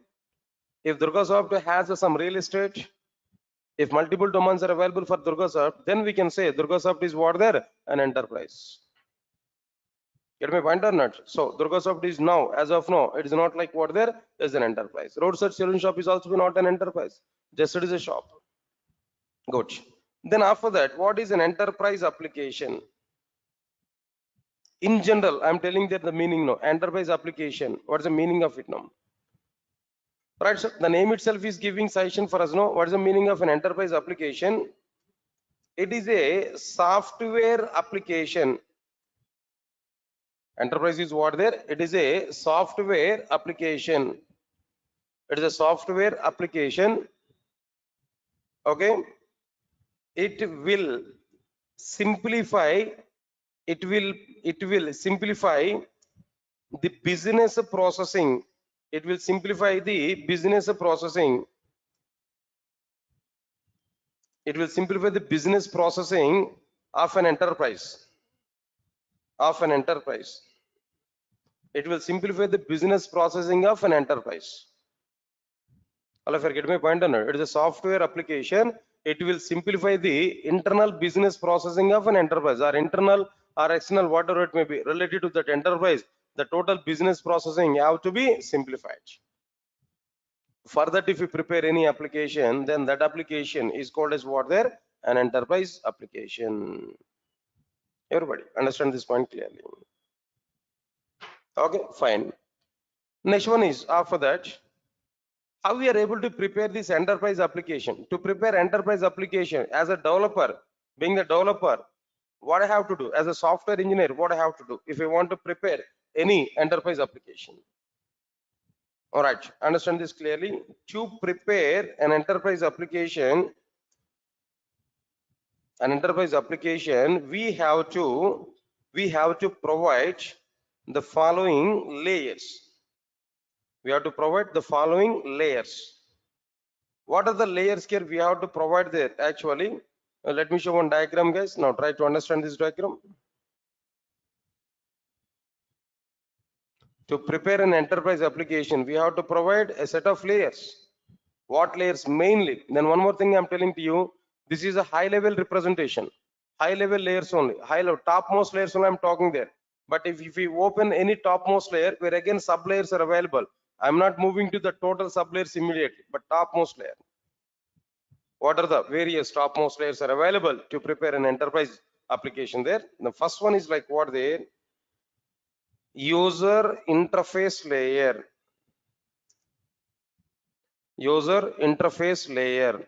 if Durga Soft has some real estate, if multiple domains are available for Durga Soft, then we can say Durga Soft is what there an enterprise. Get my point or not? So Durga Soft is now, as of now, it is not like what there is an enterprise. Roadside saloon shop is also not an enterprise. Just it is a shop. Good. Then after that, what is an enterprise application? In general, I'm telling that the meaning now. Enterprise application. What is the meaning of it now? Right. So the name itself is giving suggestion for us. No. What is the meaning of an enterprise application? It is a software application. Enterprise is what there? It is a software application. It is a software application. Okay. It will simplify. It will simplify the business processing. It will simplify the business processing. It will simplify the business processing of an enterprise. Of an enterprise. It will simplify the business processing of an enterprise. All of you get my point on it. It is a software application. It will simplify the internal business processing of an enterprise, or internal or external, whatever it may be, related to that enterprise. The total business processing have to be simplified. For that, if you prepare any application, then that application is called as what there? An enterprise application. Everybody understand this point clearly? Okay, fine. Next one is after that, how we are able to prepare this enterprise application. To prepare enterprise application as a developer, being the developer, what I have to do as a software engineer, what I have to do if I want to prepare any enterprise application. All right, understand this clearly. To prepare an enterprise application, we have to provide the following layers. We have to provide the following layers. What are the layers here we have to provide there? Actually, let me show one diagram, guys. Now try to understand this diagram. To prepare an enterprise application, we have to provide a set of layers. What layers? Mainly. Then one more thing I'm telling to you, this is a high level representation. High level layers only. High level, topmost layers only I'm talking there. But if we open any topmost layer, where again sub layers are available, I'm not moving to the total sub layers immediately, but topmost layer. What are the various topmost layers are available to prepare an enterprise application there? The first one is like what there? User interface layer. User interface layer.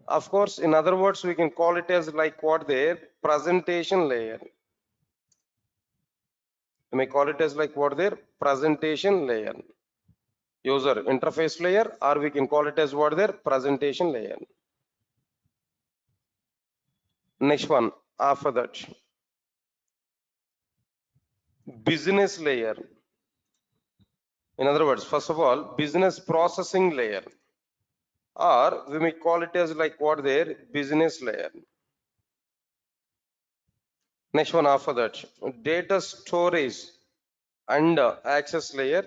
Of course, in other words, we can call it as like what there? Presentation layer. We may call it as like what there? Presentation layer. User interface layer, or we can call it as what there? Presentation layer. Next one, after that, business layer. In other words, first of all, business processing layer, or we may call it as like what there? Business layer. Next one after that, data storage and access layer,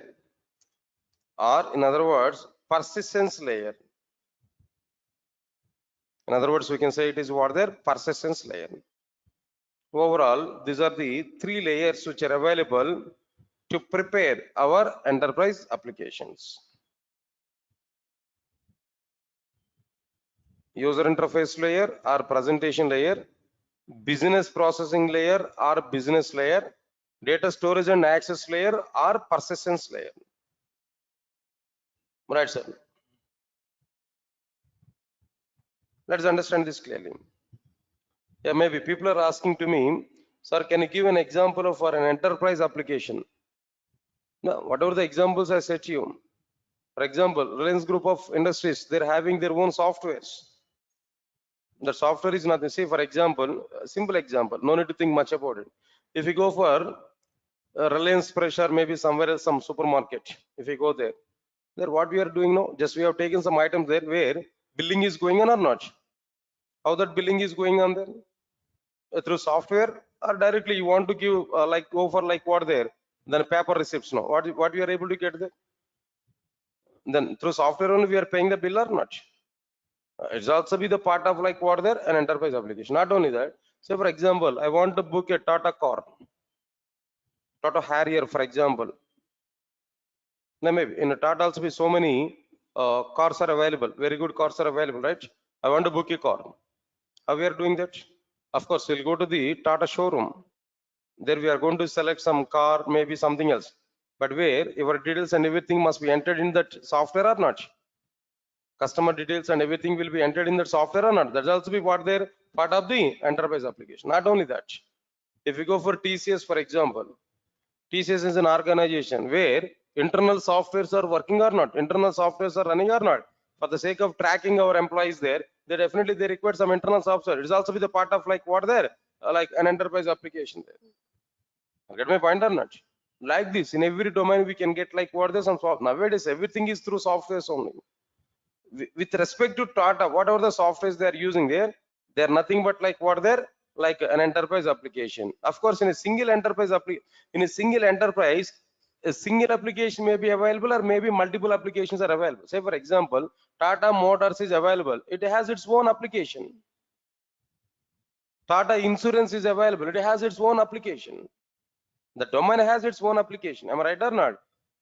or in other words, persistence layer. In other words, we can say it is what there? Persistence layer. Overall, these are the three layers which are available to prepare our enterprise applications. User interface layer or presentation layer, business processing layer or business layer, data storage and access layer or persistence layer. Right, sir. Let's understand this clearly. Yeah, maybe people are asking to me, sir, can you give an example of for an enterprise application? No, whatever the examples I said to you. For example, Reliance Group of Industries, they're having their own softwares. The software is nothing. Say, for example, a simple example, no need to think much about it. If you go for Reliance Pressure, maybe somewhere else, some supermarket, if you go there, what we are doing now, just we have taken some items there where billing is going on or not. How that billing is going on there? Through software, or directly you want to give like go for like what there? Then paper receipts now. What we are able to get there? Then through software only we are paying the bill or not? It's also be the part of like what there? An enterprise application. Not only that, Say for example, I want to book a Tata car, Tata Harrier, for example. Now maybe in a Tata also be so many cars are available. Very good cars are available, right? I want to book a car. How we are doing that? Of course, we'll go to the Tata showroom. There we are going to select some car, maybe something else. But where your details and everything must be entered in that software or not? Customer details and everything will be entered in that software or not? That's also be what they're part of the enterprise application. Not only that, if you go for TCS, for example, TCS is an organization where internal softwares are working or not, internal softwares are running or not. For the sake of tracking our employees there, they require some internal software. It's also be the part of like what there, like an enterprise application there. Get my point or not? Like this, in every domain we can get like what there's some software. Nowadays everything is through softwares only. With respect to Tata, whatever the softwares they are using there, they are nothing but like what they're like an enterprise application. Of course, in a single enterprise in a single enterprise, a single application may be available or maybe multiple applications are available. Say for example, Tata Motors is available. It has its own application. Tata Insurance is available. It has its own application. The domain has its own application. Am I right or not?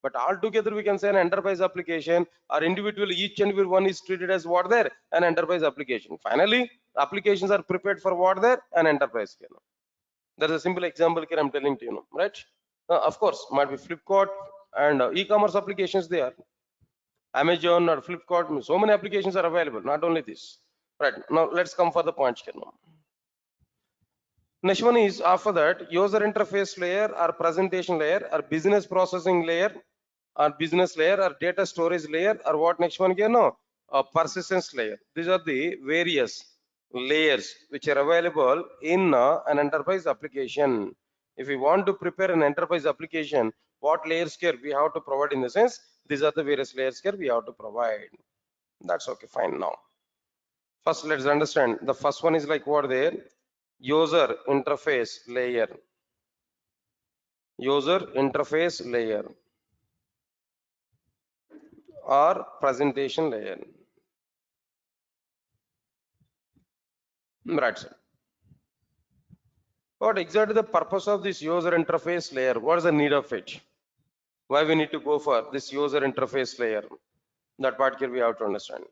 But altogether we can say an enterprise application or individually each and every one is treated as what there an enterprise application. Finally, applications are prepared for what there an enterprise. There's a simple example here I'm telling to you, right? Of course, might be Flipkart and e-commerce applications there. Amazon or Flipkart, so many applications are available. Not only this, right? Now let's come for the points here now. Next one is after that user interface layer or presentation layer or business processing layer or business layer or data storage layer or what next one here no persistence layer. These are the various layers which are available in an enterprise application. If we want to prepare an enterprise application, what layers here we have to provide in the sense these are the various layers here we have to provide. That's okay, fine. Now first let's understand the first one is like what there user interface layer, user interface layer or presentation layer, right sir. What exactly the purpose of this user interface layer? What is the need of it? Why we need to go for this user interface layer? That part here we have to understand.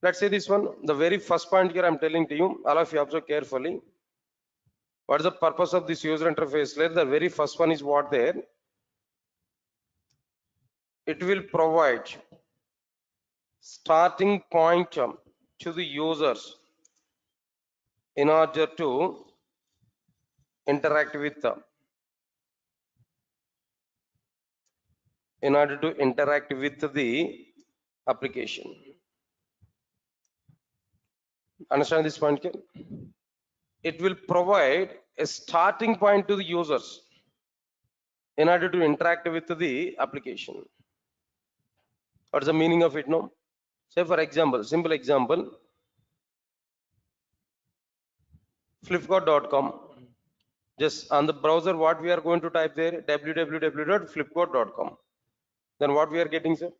Let's say this one, the very first point here I'm telling to you, all of you observe carefully. What is the purpose of this user interface layer? The very first one is what there, it will provide starting point to the users in order to interact with the application. Understand this point here? It will provide a starting point to the users in order to interact with the application. What's the meaning of it? No, say for example, simple example, flipkart.com. Just on the browser, what we are going to type there, www.flipkart.com. Then what we are getting, sir?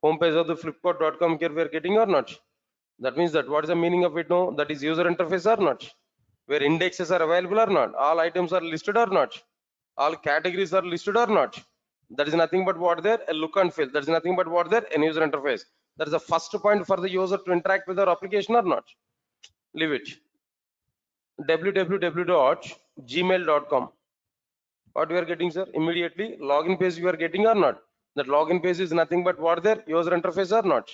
Home page of the flipkart.com here we are getting or not? That means that what is the meaning of it? No, that is user interface or not? Where indexes are available or not? All items are listed or not? All categories are listed or not? That is nothing but what there a look and feel. That is nothing but what there an user interface. That is the first point for the user to interact with our application or not. Leave it. www.gmail.com. What we are getting, sir? Immediately login page you are getting or not? That login page is nothing but what there user interface or not?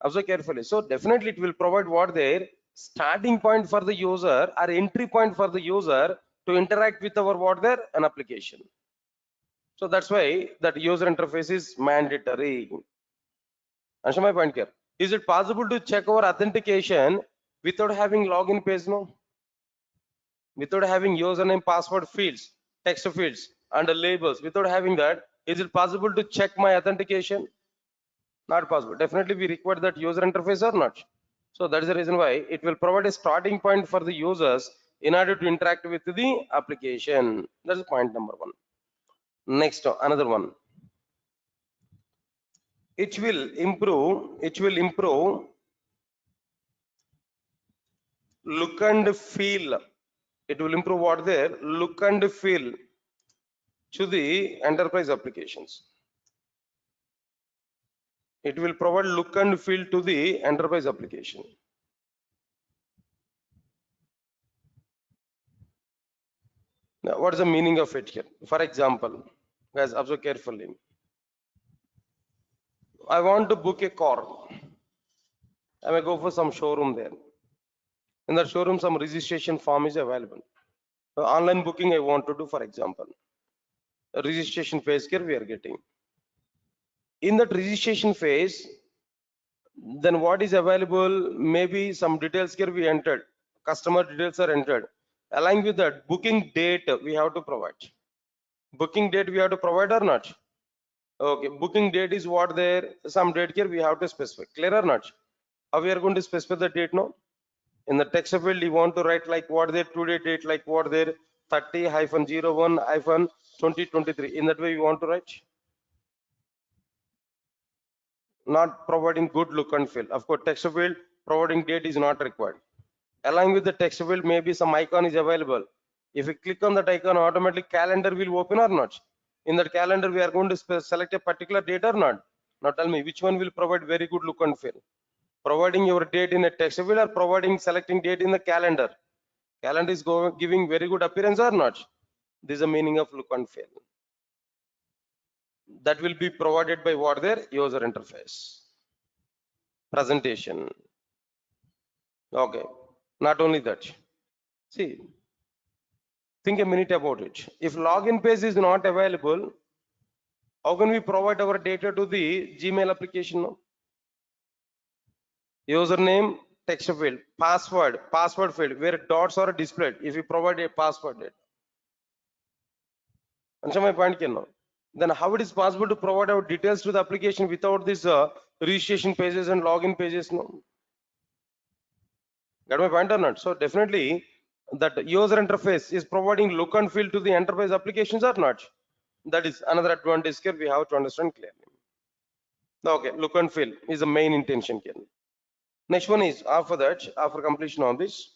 Observe carefully. So definitely it will provide what there starting point for the user or entry point for the user to interact with our what there an application. So that's why that user interface is mandatory. Understand my point here? Is it possible to check our authentication without having login page? No. Without having username, password fields, text fields, and labels, without having that, is it possible to check my authentication? Not possible. Definitely we require that user interface or not. So that is the reason why it will provide a starting point for the users in order to interact with the application. That's point number one. Next, another one. It will improve look and feel. It will improve what there? Look and feel to the enterprise applications. It will provide look and feel to the enterprise application. Now, what is the meaning of it here? For example, guys, observe carefully. I want to book a car. I may go for some showroom there. In that showroom, some registration form is available. Online booking I want to do, for example. A registration phase here we are getting. In that registration phase, then what is available? Maybe some details here we entered. Customer details are entered. Along with that, booking date we have to provide. Booking date we have to provide or not? Okay, booking date is what there? Some date here we have to specify. Clear or not? How we are going to specify the date now? In the text field, you want to write like what there today date, like what there 30-01-2023. In that way, you want to write. Not providing good look and feel. Of course, text field providing date is not required. Along with the text field, maybe some icon is available. If you click on that icon, automatically calendar will open or not. In that calendar, we are going to select a particular date or not. Now tell me which one will provide very good look and feel. Providing your date in a text field or providing selecting date in the calendar. Calendar is giving very good appearance or not. This is the meaning of look and feel. That will be provided by what their user interface. Presentation. Okay. Not only that. See, think a minute about it. If login page is not available, how can we provide our data to the Gmail application now? Username, text field, password field, where dots are displayed. If you provide a password, answer my point, now. Then how it is possible to provide our details to the application without this registration pages and login pages? No. Got my point or not? So definitely that user interface is providing look and feel to the enterprise applications or not. That is another advantage here we have to understand clearly. Okay, look and feel is the main intention here. Next one is after that, after completion of this,